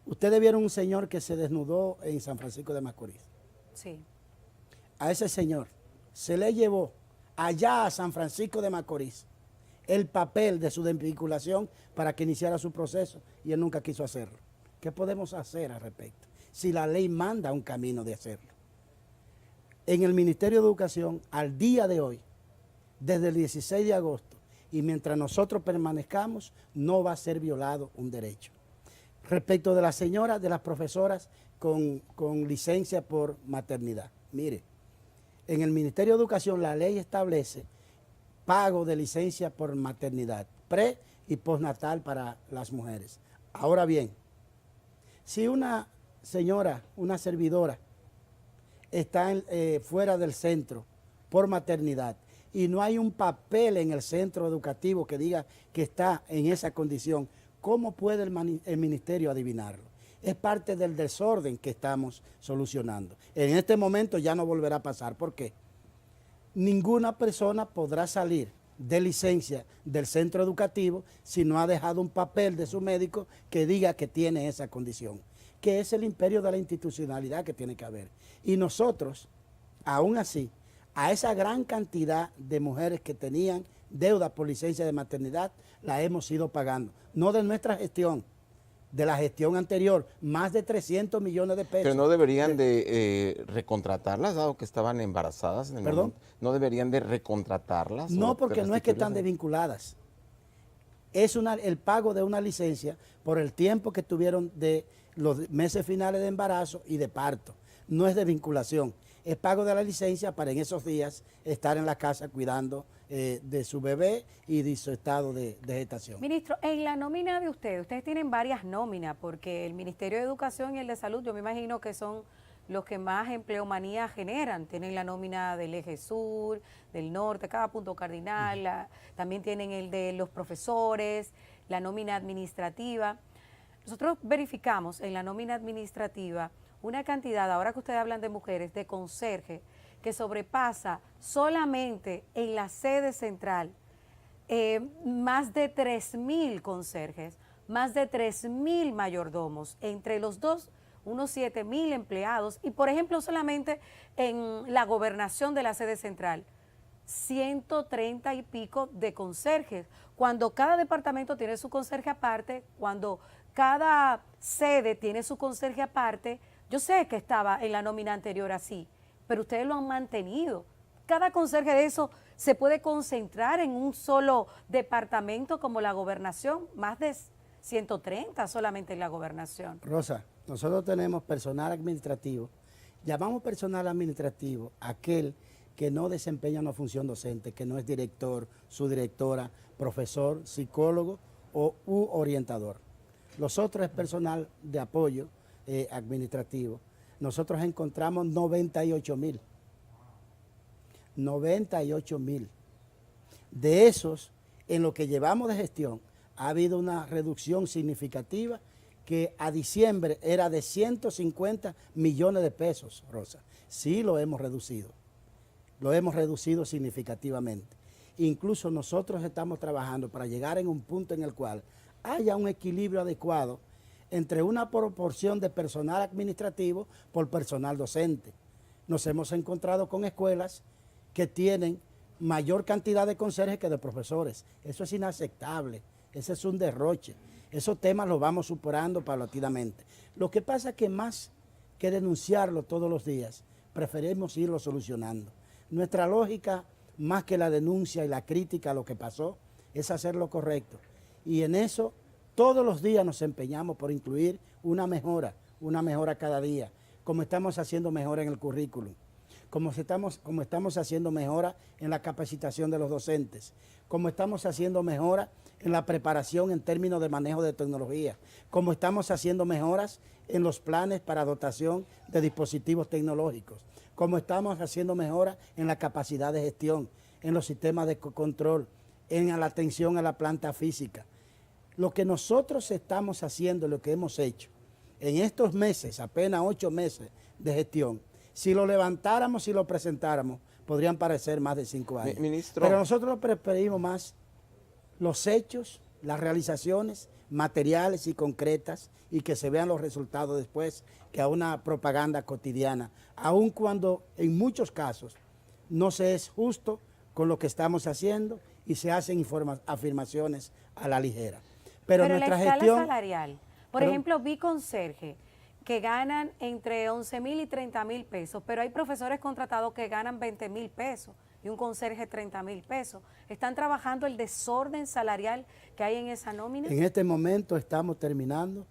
ustedes vieron un señor que se desnudó en San Francisco de Macorís.
Sí.
A ese señor se le llevó allá a San Francisco de Macorís el papel de su desvinculación para que iniciara su proceso y él nunca quiso hacerlo. ¿Qué podemos hacer al respecto? Si la ley manda un camino de hacerlo. En el Ministerio de Educación, al día de hoy, desde el 16 de agosto, y mientras nosotros permanezcamos, no va a ser violado un derecho. Respecto de las señoras, de las profesoras con licencia por maternidad. Mire, en el Ministerio de Educación la ley establece pago de licencia por maternidad, pre y postnatal para las mujeres. Ahora bien, si una señora, una servidora, está fuera del centro por maternidad y no hay un papel en el centro educativo que diga que está en esa condición, ¿cómo puede el ministerio adivinarlo? Es parte del desorden que estamos solucionando. En este momento ya no volverá a pasar. ¿Por qué? Ninguna persona podrá salir de licencia del centro educativo si no ha dejado un papel de su médico que diga que tiene esa condición, que es el imperio de la institucionalidad que tiene que haber. Y nosotros, aún así, a esa gran cantidad de mujeres que tenían deuda por licencia de maternidad, la hemos ido pagando. No de nuestra gestión, de la gestión anterior, más de 300 millones de pesos.
Pero no deberían de recontratarlas, dado que estaban embarazadas en el
¿Perdón?
momento. ¿No deberían de recontratarlas?
No, porque no es que están desvinculadas. Es el pago de una licencia por el tiempo que tuvieron de los meses finales de embarazo y de parto. No es de vinculación. Es pago de la licencia para en esos días estar en la casa cuidando de su bebé y de su estado de gestación.
Ministro, en la nómina de ustedes tienen varias nóminas, porque el Ministerio de Educación y el de Salud, yo me imagino que son los que más empleomanía generan. Tienen la nómina del eje sur, del norte, cada punto cardinal, también tienen el de los profesores, la nómina administrativa. Nosotros verificamos en la nómina administrativa una cantidad, ahora que ustedes hablan de mujeres, de conserje, que sobrepasa solamente en la sede central más de 3,000 conserjes, más de 3,000 mayordomos, entre los dos unos 7,000 empleados y por ejemplo solamente en la gobernación de la sede central 130 y pico de conserjes, cuando cada departamento tiene su conserje aparte, cuando cada sede tiene su conserje aparte. Yo sé que estaba en la nómina anterior así, pero ustedes lo han mantenido. Cada conserje de eso se puede concentrar en un solo departamento como la gobernación, más de 130 solamente en la gobernación.
Rosa, nosotros tenemos personal administrativo. Llamamos personal administrativo aquel que no desempeña una función docente, que no es director, subdirectora, profesor, psicólogo u orientador. Los otros es personal de apoyo administrativo. Nosotros encontramos 98,000. 98,000. De esos, en lo que llevamos de gestión, ha habido una reducción significativa que a diciembre era de 150 millones de pesos, Rosa. Sí lo hemos reducido significativamente. Incluso nosotros estamos trabajando para llegar en un punto en el cual haya un equilibrio adecuado entre una proporción de personal administrativo por personal docente. Nos hemos encontrado con escuelas que tienen mayor cantidad de conserjes que de profesores. Eso es inaceptable, ese es un derroche. Esos temas los vamos superando paulatinamente. Lo que pasa es que más que denunciarlo todos los días, preferimos irlo solucionando. Nuestra lógica, más que la denuncia y la crítica a lo que pasó, es hacer lo correcto. Y en eso todos los días nos empeñamos por incluir una mejora cada día, como estamos haciendo mejora en el currículum, como estamos haciendo mejora en la capacitación de los docentes, como estamos haciendo mejora en la preparación en términos de manejo de tecnología, como estamos haciendo mejoras en los planes para dotación de dispositivos tecnológicos, como estamos haciendo mejoras en la capacidad de gestión, en los sistemas de control, en la atención a la planta física. Lo que nosotros estamos haciendo, lo que hemos hecho en estos meses, apenas 8 meses de gestión, si lo levantáramos y lo presentáramos, podrían parecer más de 5 años.
Ministro.
Pero nosotros preferimos más los hechos, las realizaciones materiales y concretas y que se vean los resultados después que a una propaganda cotidiana, aun cuando en muchos casos no se es justo con lo que estamos haciendo y se hacen afirmaciones a la ligera. Pero nuestra
la escala
gestión
salarial, por ejemplo, vi conserje que ganan entre 11,000 y 30,000 pesos, pero hay profesores contratados que ganan 20,000 pesos y un conserje 30,000 pesos. ¿Están trabajando el desorden salarial que hay en esa nómina?
En este momento estamos terminando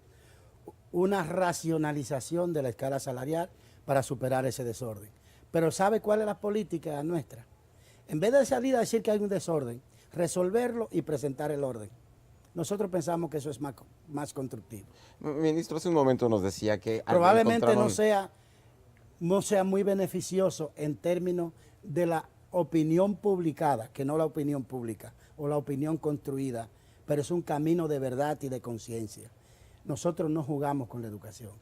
una racionalización de la escala salarial para superar ese desorden. Pero ¿sabe cuál es la política nuestra? En vez de salir a decir que hay un desorden, resolverlo y presentar el orden. Nosotros pensamos que eso es más constructivo.
Ministro, hace un momento nos decía que...
Probablemente no sea muy beneficioso en términos de la opinión publicada, que no la opinión pública o la opinión construida, pero es un camino de verdad y de conciencia. Nosotros no jugamos con la educación.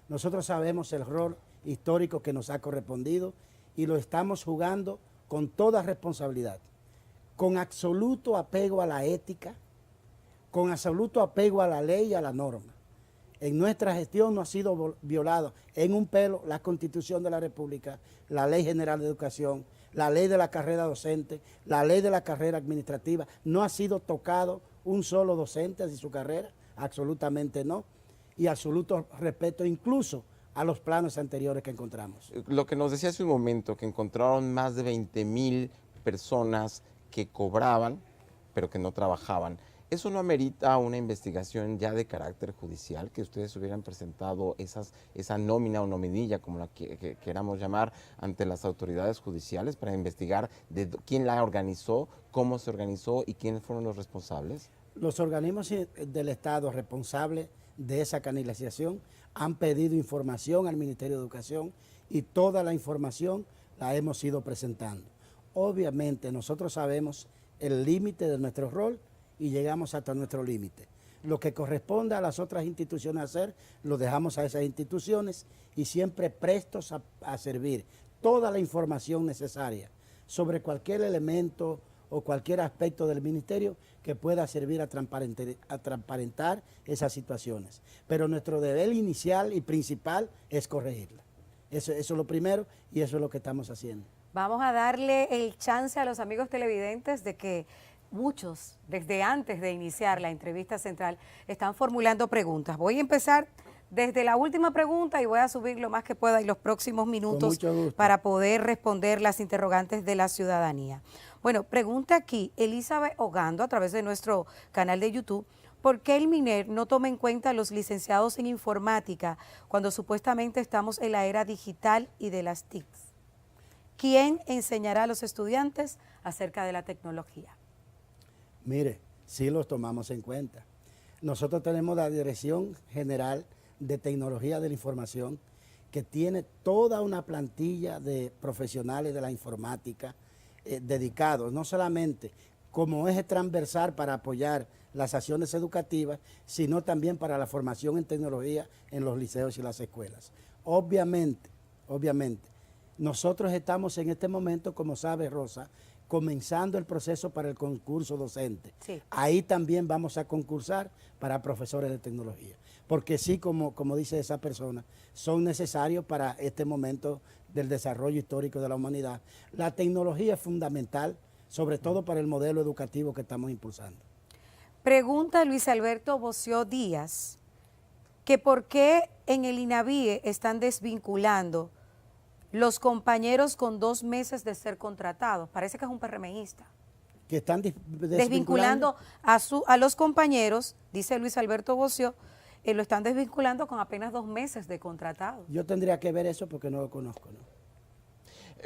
Nosotros sabemos el rol histórico que nos ha correspondido y lo estamos jugando con toda responsabilidad, con absoluto apego a la ética, con absoluto apego a la ley y a la norma. En nuestra gestión no ha sido violado en un pelo la Constitución de la República, la Ley General de Educación, la ley de la carrera docente, la ley de la carrera administrativa. No ha sido tocado un solo docente de su carrera, absolutamente no, y absoluto respeto incluso a los planos anteriores que encontramos.
Lo que nos decía hace un momento, que encontraron más de 20,000 personas que cobraban, pero que no trabajaban. ¿Eso no amerita una investigación ya de carácter judicial, que ustedes hubieran presentado esa nómina o nominilla, como la que queramos llamar, ante las autoridades judiciales para investigar quién la organizó, cómo se organizó y quiénes fueron los responsables?
Los organismos del Estado responsables de esa canalización han pedido información al Ministerio de Educación y toda la información la hemos ido presentando. Obviamente nosotros sabemos el límite de nuestro rol y llegamos hasta nuestro límite. Lo que corresponde a las otras instituciones hacer, lo dejamos a esas instituciones y siempre prestos a servir toda la información necesaria sobre cualquier elemento o cualquier aspecto del ministerio que pueda servir a transparentar esas situaciones. Pero nuestro deber inicial y principal es corregirla. Eso es lo primero y eso es lo que estamos haciendo.
Vamos a darle el chance a los amigos televidentes de que muchos, desde antes de iniciar la entrevista central, están formulando preguntas. Voy a empezar desde la última pregunta y voy a subir lo más que pueda en los próximos minutos para poder responder las interrogantes de la ciudadanía. Bueno, pregunta aquí Elizabeth Ogando a través de nuestro canal de YouTube. ¿Por qué el MINER no toma en cuenta a los licenciados en informática cuando supuestamente estamos en la era digital y de las TICs? ¿Quién enseñará a los estudiantes acerca de la tecnología?
Mire, sí los tomamos en cuenta. Nosotros tenemos la Dirección General de Tecnología de la Información que tiene toda una plantilla de profesionales de la informática dedicados, no solamente como eje transversal para apoyar las acciones educativas, sino también para la formación en tecnología en los liceos y las escuelas. Obviamente, nosotros estamos en este momento, como sabe Rosa, comenzando el proceso para el concurso docente.
Sí.
Ahí también vamos a concursar para profesores de tecnología, porque sí, como dice esa persona, son necesarios para este momento del desarrollo histórico de la humanidad. La tecnología es fundamental, sobre todo para el modelo educativo que estamos impulsando.
Pregunta Luis Alberto Boció Díaz que por qué en el INAVIE están desvinculando los compañeros con 2 meses de ser contratados. Parece que es un PRMista.
Que están
desvinculando a los compañeros, dice Luis Alberto Boció, lo están desvinculando con apenas 2 meses de contratado.
Yo tendría que ver eso porque no lo conozco, ¿no?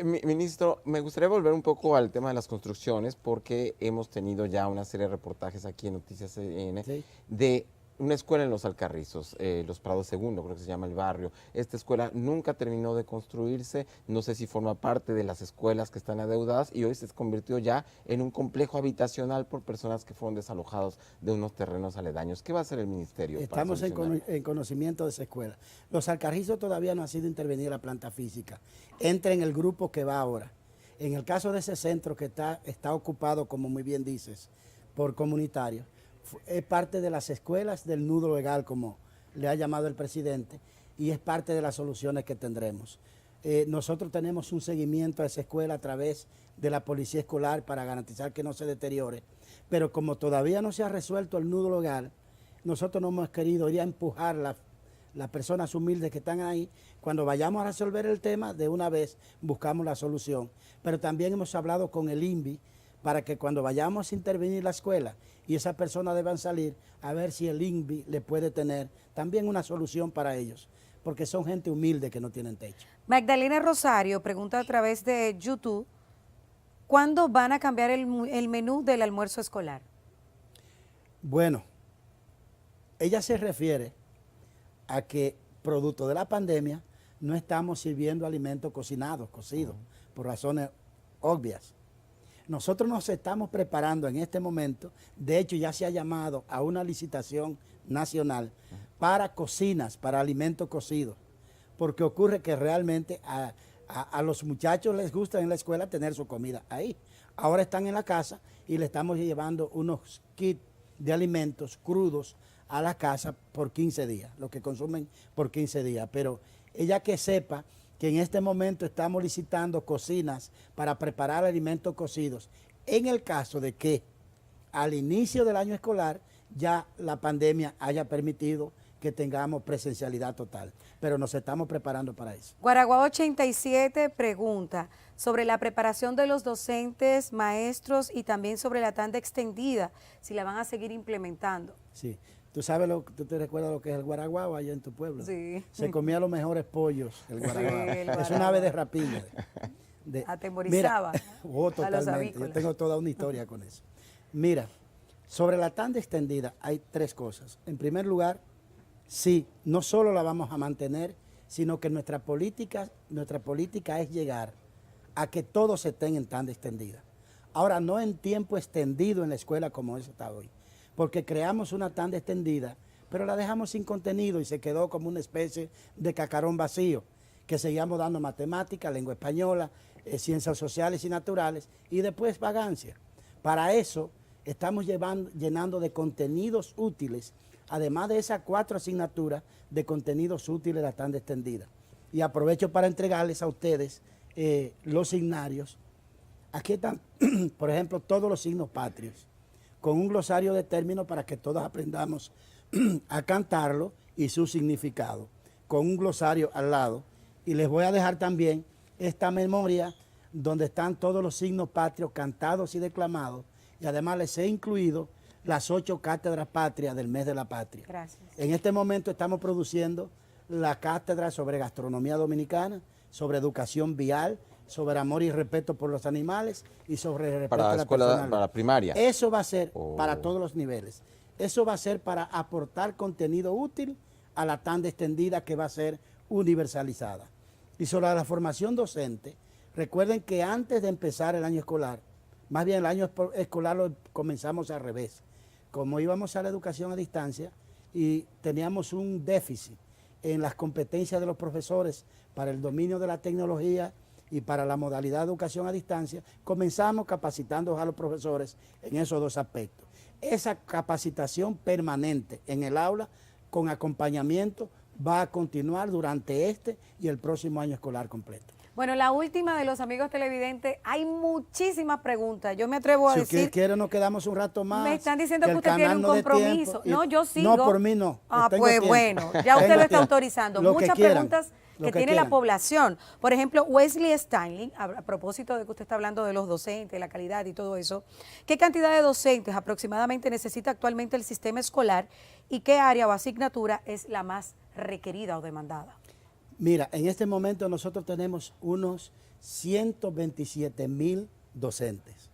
Ministro, me gustaría volver un poco al tema de las construcciones porque hemos tenido ya una serie de reportajes aquí en Noticias CN de una escuela en Los Alcarrizos, Los Prados II, creo que se llama el barrio. Esta escuela nunca terminó de construirse, no sé si forma parte de las escuelas que están adeudadas y hoy se convirtió ya en un complejo habitacional por personas que fueron desalojados de unos terrenos aledaños. ¿Qué va a hacer el ministerio?
Estamos en conocimiento de esa escuela. Los Alcarrizos todavía no ha sido intervenida la planta física. Entra en el grupo que va ahora. En el caso de ese centro que está ocupado, como muy bien dices, por comunitarios, es parte de las escuelas del nudo legal, como le ha llamado el presidente, y es parte de las soluciones que tendremos. Nosotros tenemos un seguimiento a esa escuela a través de la policía escolar para garantizar que no se deteriore, pero como todavía no se ha resuelto el nudo legal, nosotros no hemos querido ir a empujar las personas humildes que están ahí. Cuando vayamos a resolver el tema, de una vez buscamos la solución. Pero también hemos hablado con el INVI para que cuando vayamos a intervenir la escuela y esas personas deban salir, a ver si el INVI le puede tener también una solución para ellos, porque son gente humilde que no tienen techo.
Magdalena Rosario pregunta a través de YouTube, ¿cuándo van a cambiar el menú del almuerzo escolar?
Bueno, ella se refiere a que producto de la pandemia no estamos sirviendo alimentos cocidos, por razones obvias. Nosotros nos estamos preparando en este momento, de hecho ya se ha llamado a una licitación nacional para cocinas, para alimentos cocidos, porque ocurre que realmente a los muchachos les gusta en la escuela tener su comida ahí. Ahora están en la casa y le estamos llevando unos kits de alimentos crudos a la casa por 15 días, lo que consumen por 15 días, pero ella que sepa que en este momento estamos licitando cocinas para preparar alimentos cocidos, en el caso de que al inicio del año escolar ya la pandemia haya permitido que tengamos presencialidad total, pero nos estamos preparando para eso.
Guaraguao 87 pregunta sobre la preparación de los docentes, maestros y también sobre la tanda extendida, si la van a seguir implementando.
Sí. ¿Tú te recuerdas lo que es el guaraguao allá en tu pueblo?
Sí.
Se comía los mejores pollos, el guaraguao.
Sí, el
es una ave de rapiña.
Atemorizaba
totalmente.
a los avícolas.
Yo tengo toda una historia con eso. Mira, sobre la tanda extendida hay 3 cosas. En primer lugar, sí, no solo la vamos a mantener, sino que nuestra política es llegar a que todos estén en tanda extendida. Ahora, no en tiempo extendido en la escuela como eso está hoy, porque creamos una tanda extendida, pero la dejamos sin contenido y se quedó como una especie de cacarón vacío, que seguíamos dando matemáticas, lengua española, ciencias sociales y naturales, y después vagancia. Para eso estamos llenando de contenidos útiles, además de esas 4 asignaturas de contenidos útiles la tanda extendida. Y aprovecho para entregarles a ustedes los signarios. Aquí están, por ejemplo, todos los signos patrios, con un glosario de términos para que todos aprendamos a cantarlo y su significado, con un glosario al lado. Y les voy a dejar también esta memoria donde están todos los signos patrios cantados y declamados, y además les he incluido las 8 cátedras patrias del mes de la patria.
Gracias.
En este momento estamos produciendo la cátedra sobre gastronomía dominicana, sobre educación vial, sobre amor y respeto por los animales y sobre respeto
para
a la
escuela,
personalidad.
para primaria.
Eso va a ser para todos los niveles. Eso va a ser para aportar contenido útil a la tanda extendida que va a ser universalizada. Y sobre la formación docente, Recuerden que antes de empezar el año escolar, más bien el año escolar lo comenzamos al revés. Como íbamos a la educación a distancia y teníamos un déficit en las competencias de los profesores para el dominio de la tecnología y para la modalidad de educación a distancia, comenzamos capacitando a los profesores en esos dos aspectos. Esa capacitación permanente en el aula con acompañamiento va a continuar durante este y el próximo año escolar completo.
Bueno, la última de los amigos televidentes, hay muchísimas preguntas. Yo me atrevo a decir...
Si quiere nos quedamos un rato más.
Me están diciendo que usted tiene un compromiso. No, yo sigo.
No, por mí no.
Ah, pues bueno, ya usted lo está autorizando. Muchas preguntas que tiene la población. Por ejemplo, Wesley Stanley, a propósito de que usted está hablando de los docentes, la calidad y todo eso, ¿qué cantidad de docentes aproximadamente necesita actualmente el sistema escolar y qué área o asignatura es la más requerida o demandada?
Mira, en este momento nosotros tenemos unos 127,000 docentes.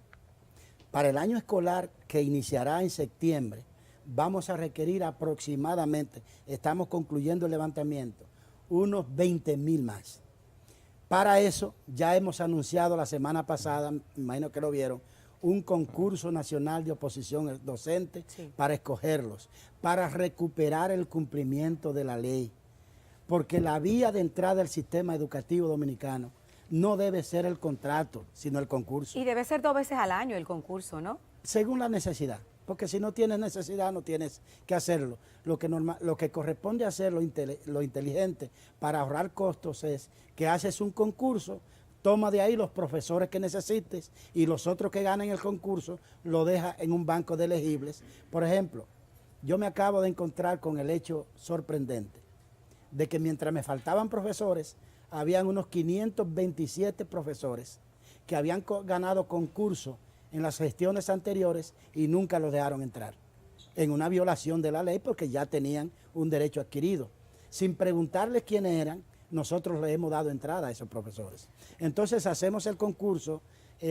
Para el año escolar que iniciará en septiembre, vamos a requerir aproximadamente, estamos concluyendo el levantamiento, unos 20,000 más. Para eso ya hemos anunciado la semana pasada, me imagino que lo vieron, un concurso nacional de oposición docente para escogerlos, para recuperar el cumplimiento de la ley. Porque la vía de entrada del sistema educativo dominicano no debe ser el contrato, sino el concurso.
Y debe ser 2 veces al año el concurso, ¿no?
Según la necesidad, porque si no tienes necesidad no tienes que hacerlo. Lo que corresponde hacer lo inteligente para ahorrar costos es que haces un concurso, toma de ahí los profesores que necesites y los otros que ganen el concurso lo deja en un banco de elegibles. Por ejemplo, yo me acabo de encontrar con el hecho sorprendente de que mientras me faltaban profesores, habían unos 527 profesores que habían ganado concurso en las gestiones anteriores y nunca los dejaron entrar, en una violación de la ley porque ya tenían un derecho adquirido. Sin preguntarles quiénes eran, nosotros les hemos dado entrada a esos profesores. Entonces hacemos el concurso,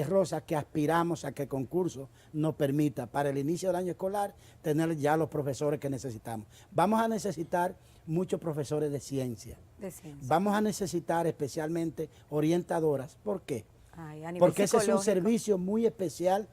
Rosa, que aspiramos a que el concurso nos permita para el inicio del año escolar tener ya los profesores que necesitamos. Vamos a necesitar muchos profesores de ciencia. Vamos a necesitar especialmente orientadoras. ¿Por qué? Porque ese es un servicio muy especial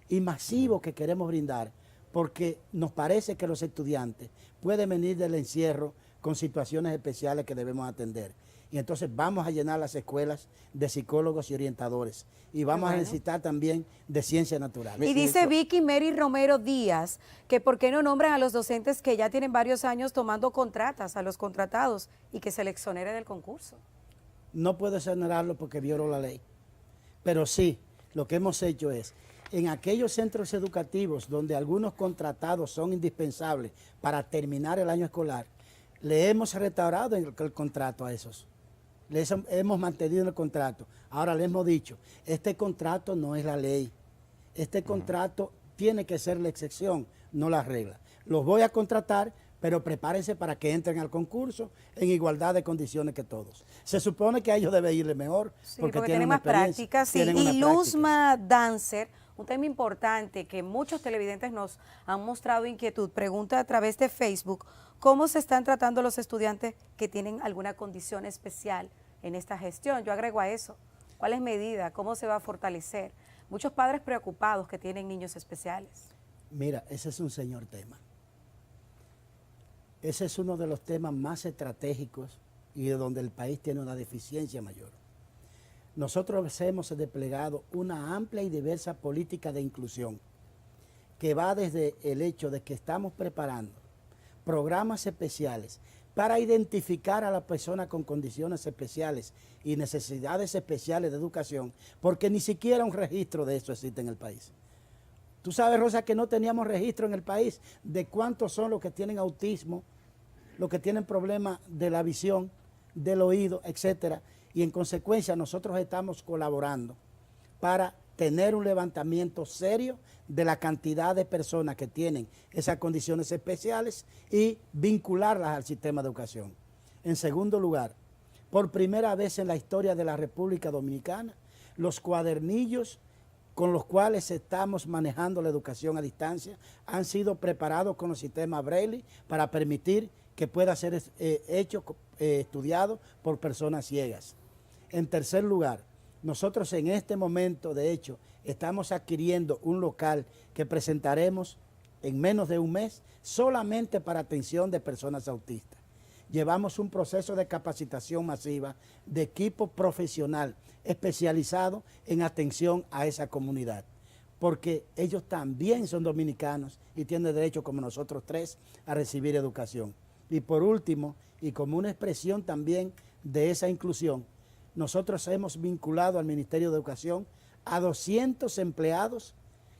y masivo que queremos brindar, porque nos parece que los estudiantes pueden venir del encierro con situaciones especiales que debemos atender. Y entonces vamos a llenar las escuelas de psicólogos y orientadores. Y vamos a necesitar también de ciencia natural.
Y dice Vicky Mary Romero Díaz que por qué no nombran a los docentes que ya tienen varios años tomando contratas, a los contratados, y que se les exonere del concurso.
No puedo exonerarlo porque violó la ley. Pero sí, lo que hemos hecho es, en aquellos centros educativos donde algunos contratados son indispensables para terminar el año escolar, le hemos restaurado el contrato a esos. Les hemos mantenido el contrato. Ahora le hemos dicho, este contrato no es la ley. Este contrato tiene que ser la excepción, no la regla. Los voy a contratar, pero prepárense para que entren al concurso en igualdad de condiciones que todos. Se supone que a ellos debe irle mejor, porque tienen más prácticas.
Sí. Y Luzma Dancer, un tema importante que muchos televidentes nos han mostrado inquietud, pregunta a través de Facebook, ¿cómo se están tratando los estudiantes que tienen alguna condición especial en esta gestión? Yo agrego a eso, ¿cuáles medidas? ¿Cómo se va a fortalecer? Muchos padres preocupados que tienen niños especiales.
Mira, ese es un señor tema. Ese es uno de los temas más estratégicos y de donde el país tiene una deficiencia mayor. Nosotros hemos desplegado una amplia y diversa política de inclusión que va desde el hecho de que estamos preparando programas especiales para identificar a la persona con condiciones especiales y necesidades especiales de educación, porque ni siquiera un registro de eso existe en el país. Tú sabes, Rosa, que no teníamos registro en el país de cuántos son los que tienen autismo, los que tienen problemas de la visión, del oído, etcétera, y en consecuencia nosotros estamos colaborando para tener un levantamiento serio de la cantidad de personas que tienen esas condiciones especiales y vincularlas al sistema de educación. En segundo lugar, por primera vez en la historia de la República Dominicana, los cuadernillos con los cuales estamos manejando la educación a distancia han sido preparados con el sistema Braille para permitir que pueda ser estudiado por personas ciegas. En tercer lugar, Nosotros en este momento, de hecho, estamos adquiriendo un local que presentaremos en menos de un mes solamente para atención de personas autistas. Llevamos un proceso de capacitación masiva de equipo profesional especializado en atención a esa comunidad, porque ellos también son dominicanos y tienen derecho, como nosotros tres, a recibir educación. Y por último, y como una expresión también de esa inclusión, nosotros hemos vinculado al Ministerio de Educación a 200 empleados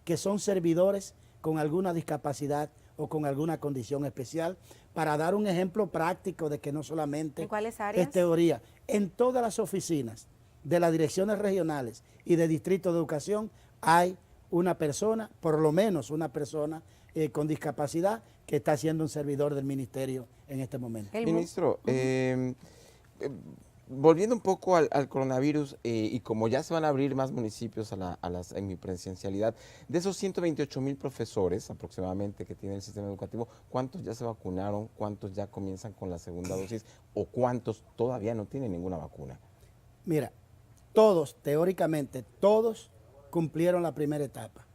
que son servidores con alguna discapacidad o con alguna condición especial, para dar un ejemplo práctico de que no solamente
¿En cuáles áreas?
es teoría. En todas las oficinas de las direcciones regionales y de distrito de educación hay una persona, por lo menos una persona con discapacidad que está siendo un servidor del ministerio en este momento.
Ministro, volviendo un poco al coronavirus, y como ya se van a abrir más municipios a la semipresencialidad, de esos 128,000 profesores aproximadamente que tiene el sistema educativo, ¿cuántos ya se vacunaron? ¿Cuántos ya comienzan con la segunda dosis? ¿O cuántos todavía no tienen ninguna vacuna?
Mira, todos, teóricamente, todos cumplieron la primera etapa,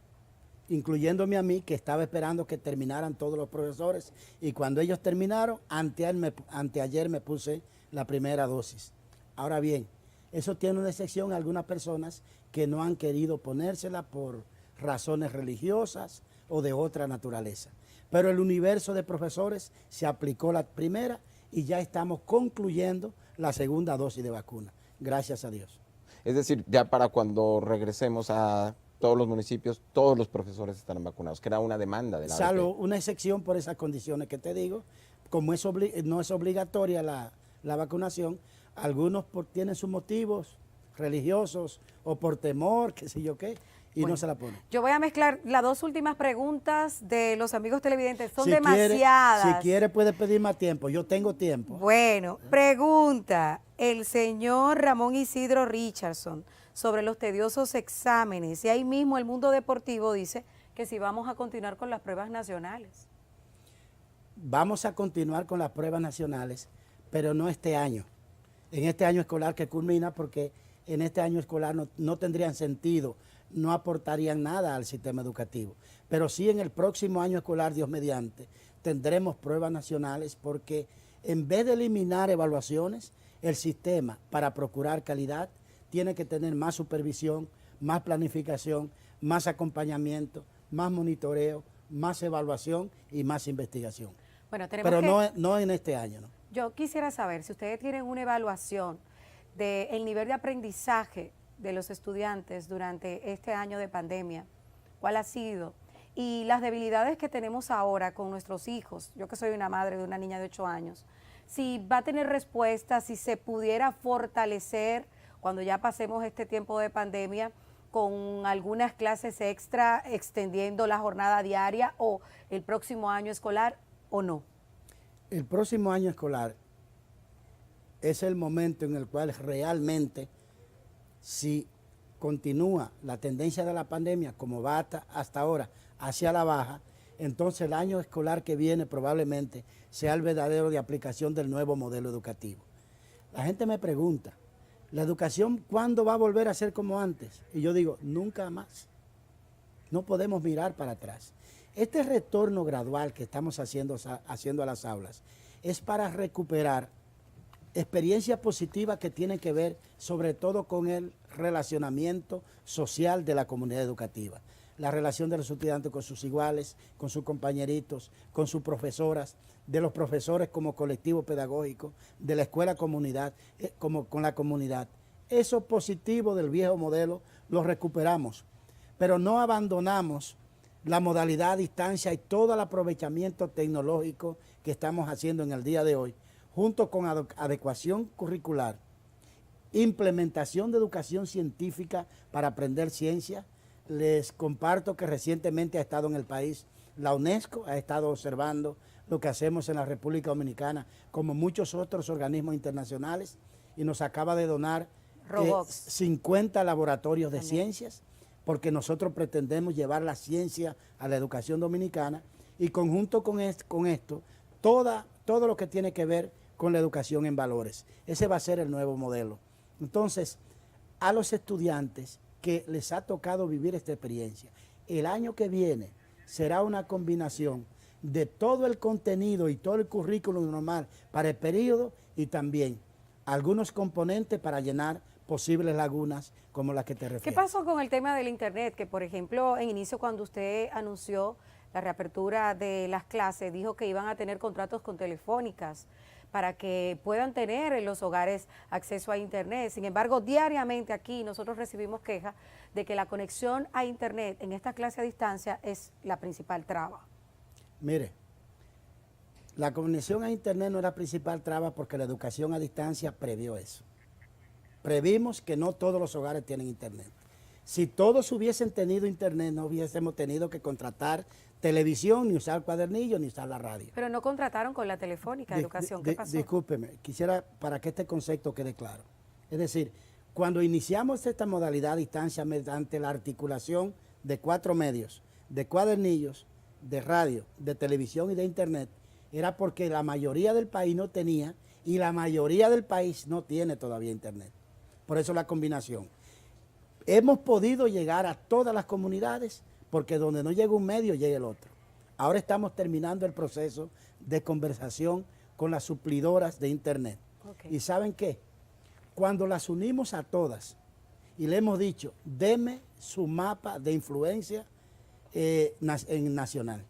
incluyéndome a mí, que estaba esperando que terminaran todos los profesores, y cuando ellos terminaron, anteayer me puse la primera dosis. Ahora bien, eso tiene una excepción a algunas personas que no han querido ponérsela por razones religiosas o de otra naturaleza. Pero el universo de profesores se aplicó la primera y ya estamos concluyendo la segunda dosis de vacuna, gracias a Dios.
Es decir, ya para cuando regresemos a todos los municipios, todos los profesores estarán vacunados, que era una demanda de la
Salvo
ABP.
una excepción por esas condiciones que te digo, como no es obligatoria la vacunación, algunos tienen sus motivos religiosos o por temor, qué sé yo qué, y no se la ponen.
Yo voy a mezclar las dos últimas preguntas de los amigos televidentes, son
Si
demasiadas.
quiere puede pedir más tiempo, yo tengo tiempo.
Bueno, pregunta el señor Ramón Isidro Richardson sobre los tediosos exámenes, y ahí mismo el mundo deportivo dice que si vamos a continuar con las pruebas nacionales.
Vamos a continuar con las pruebas nacionales, pero no este año. En este año escolar que culmina, porque en este año escolar no tendrían sentido, no aportarían nada al sistema educativo. Pero sí en el próximo año escolar, Dios mediante, tendremos pruebas nacionales, porque en vez de eliminar evaluaciones, el sistema para procurar calidad tiene que tener más supervisión, más planificación, más acompañamiento, más monitoreo, más evaluación y más investigación.
Bueno,
pero no en este año, ¿no?
Yo quisiera saber si ustedes tienen una evaluación del nivel de aprendizaje de los estudiantes durante este año de pandemia, cuál ha sido, y las debilidades que tenemos ahora con nuestros hijos. Yo que soy una madre de una niña de 8 años, si va a tener respuesta, si se pudiera fortalecer cuando ya pasemos este tiempo de pandemia con algunas clases extra, extendiendo la jornada diaria, o el próximo año escolar, o no.
El próximo año escolar es el momento en el cual realmente, si continúa la tendencia de la pandemia como va hasta ahora hacia la baja, entonces el año escolar que viene probablemente sea el verdadero de aplicación del nuevo modelo educativo. La gente me pregunta, ¿la educación cuándo va a volver a ser como antes? Y yo digo, nunca más. No podemos mirar para atrás. Este retorno gradual que estamos haciendo a las aulas es para recuperar experiencias positivas que tienen que ver sobre todo con el relacionamiento social de la comunidad educativa. La relación de los estudiantes con sus iguales, con sus compañeritos, con sus profesoras, de los profesores como colectivo pedagógico, de la escuela comunidad, con la comunidad. Eso positivo del viejo modelo lo recuperamos, pero no abandonamos la modalidad a distancia y todo el aprovechamiento tecnológico que estamos haciendo en el día de hoy, junto con adecuación curricular, implementación de educación científica para aprender ciencia. Les comparto que recientemente ha estado en el país la UNESCO, ha estado observando lo que hacemos en la República Dominicana, como muchos otros organismos internacionales, y nos acaba de donar 50 laboratorios de ciencias, porque nosotros pretendemos llevar la ciencia a la educación dominicana, y conjunto con esto, todo lo que tiene que ver con la educación en valores. Ese va a ser el nuevo modelo. Entonces, a los estudiantes que les ha tocado vivir esta experiencia. El año que viene será una combinación de todo el contenido y todo el currículum normal para el periodo y también algunos componentes para llenar posibles lagunas como las que te refieres.
¿Qué pasó con el tema del Internet? Que, por ejemplo, en inicio, cuando usted anunció la reapertura de las clases, dijo que iban a tener contratos con telefónicas para que puedan tener en los hogares acceso a Internet. Sin embargo, diariamente aquí nosotros recibimos quejas de que la conexión a Internet en esta clase a distancia es la principal traba.
Mire, la conexión a Internet no era la principal traba porque la educación a distancia previó eso. Previmos que no todos los hogares tienen Internet. Si todos hubiesen tenido Internet, no hubiésemos tenido que contratar televisión, ni usar cuadernillos, ni usar la radio.
Pero no contrataron con la telefónica de educación. ¿Qué pasó?
Discúlpeme, quisiera para que este concepto quede claro. Es decir, cuando iniciamos esta modalidad a distancia mediante la articulación de 4 medios, de cuadernillos, de radio, de televisión y de Internet, era porque la mayoría del país no tenía y la mayoría del país no tiene todavía Internet. Por eso la combinación. Hemos podido llegar a todas las comunidades porque donde no llega un medio, llega el otro. Ahora estamos terminando el proceso de conversación con las suplidoras de Internet. Okay. ¿Y saben qué? Cuando las unimos a todas y le hemos dicho, deme su mapa de influencia en nacional.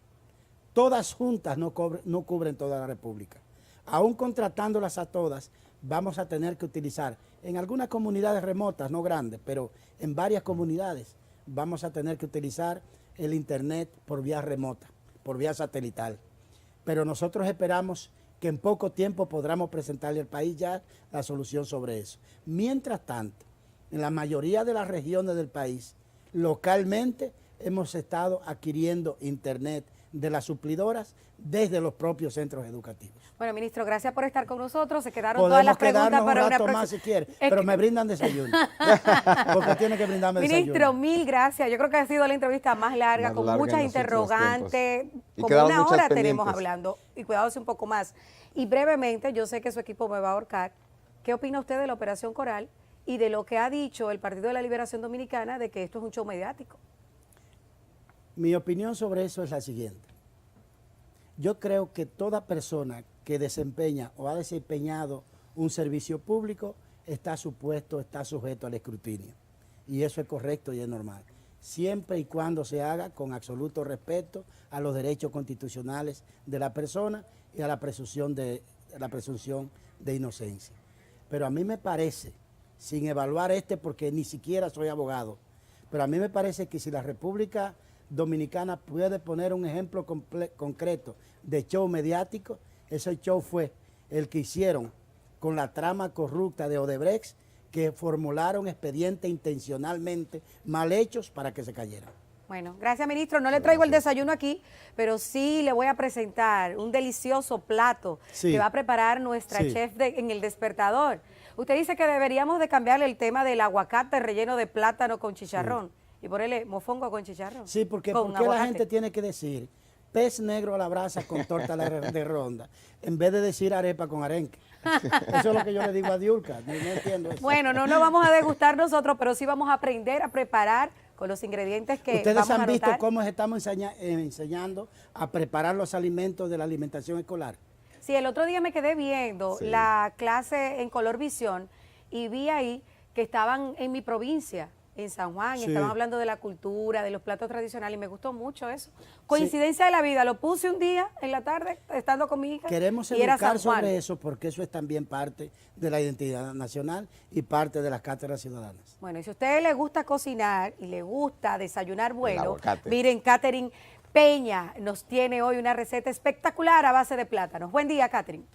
Todas juntas no cubren toda la República. Aún contratándolas a todas, vamos a tener que utilizar en algunas comunidades remotas, no grandes, pero en varias comunidades vamos a tener que utilizar el Internet por vía remota, por vía satelital. Pero nosotros esperamos que en poco tiempo podamos presentarle al país ya la solución sobre eso. Mientras tanto, en la mayoría de las regiones del país, localmente hemos estado adquiriendo Internet de las suplidoras desde los propios centros educativos.
Bueno, ministro, gracias por estar con nosotros. Se quedaron todas las preguntas para una próxima.
Más si quiere, pero me brindan desayuno. Porque tiene que brindarme
ministro,
desayuno.
Ministro, mil gracias. Yo creo que ha sido la entrevista más larga, con muchas interrogantes. Como una hora
pendientes.
Tenemos hablando. Y cuidados un poco más. Y brevemente, yo sé que su equipo me va a ahorcar. ¿Qué opina usted de la Operación Coral y de lo que ha dicho el Partido de la Liberación Dominicana de que esto es un show mediático?
Mi opinión sobre eso es la siguiente. Yo creo que toda persona que desempeña o ha desempeñado un servicio público está sujeto al escrutinio. Y eso es correcto y es normal. Siempre y cuando se haga con absoluto respeto a los derechos constitucionales de la persona y a la presunción de inocencia. Pero a mí me parece, sin evaluar porque ni siquiera soy abogado, pero a mí me parece que si la República Dominicana puede poner un ejemplo concreto de show mediático, ese show fue el que hicieron con la trama corrupta de Odebrecht, que formularon expedientes intencionalmente mal hechos para que se cayeran.
Bueno, gracias, ministro. No le traigo el desayuno aquí, pero sí le voy a presentar un delicioso plato que va a preparar nuestra chef en El Despertador. Usted dice que deberíamos de cambiarle el tema del aguacate relleno de plátano con chicharrón. Y ponerle mofongo con chicharrón.
Sí, porque la gente tiene que decir pez negro a la brasa con torta de ronda, en vez de decir arepa con arenque. Eso es lo que yo le digo a Diulca, no entiendo eso.
Bueno, no nos vamos a degustar nosotros, pero sí vamos a aprender a preparar con los ingredientes que
Ustedes
vamos a
han visto
anotar.
cómo estamos enseñando a preparar los alimentos de la alimentación escolar.
Sí, el otro día me quedé viendo la clase en Color Visión y vi ahí que estaban en mi provincia, en San Juan, y estaban hablando de la cultura, de los platos tradicionales, y me gustó mucho eso. Coincidencia de la vida, lo puse un día en la tarde, estando con mi hija.
Queremos educar sobre eso porque eso es también parte de la identidad nacional y parte de las cátedras ciudadanas.
Bueno, y si a usted le gusta cocinar y le gusta desayunar bueno, miren, Catherine Peña nos tiene hoy una receta espectacular a base de plátanos. Buen día, Catherine.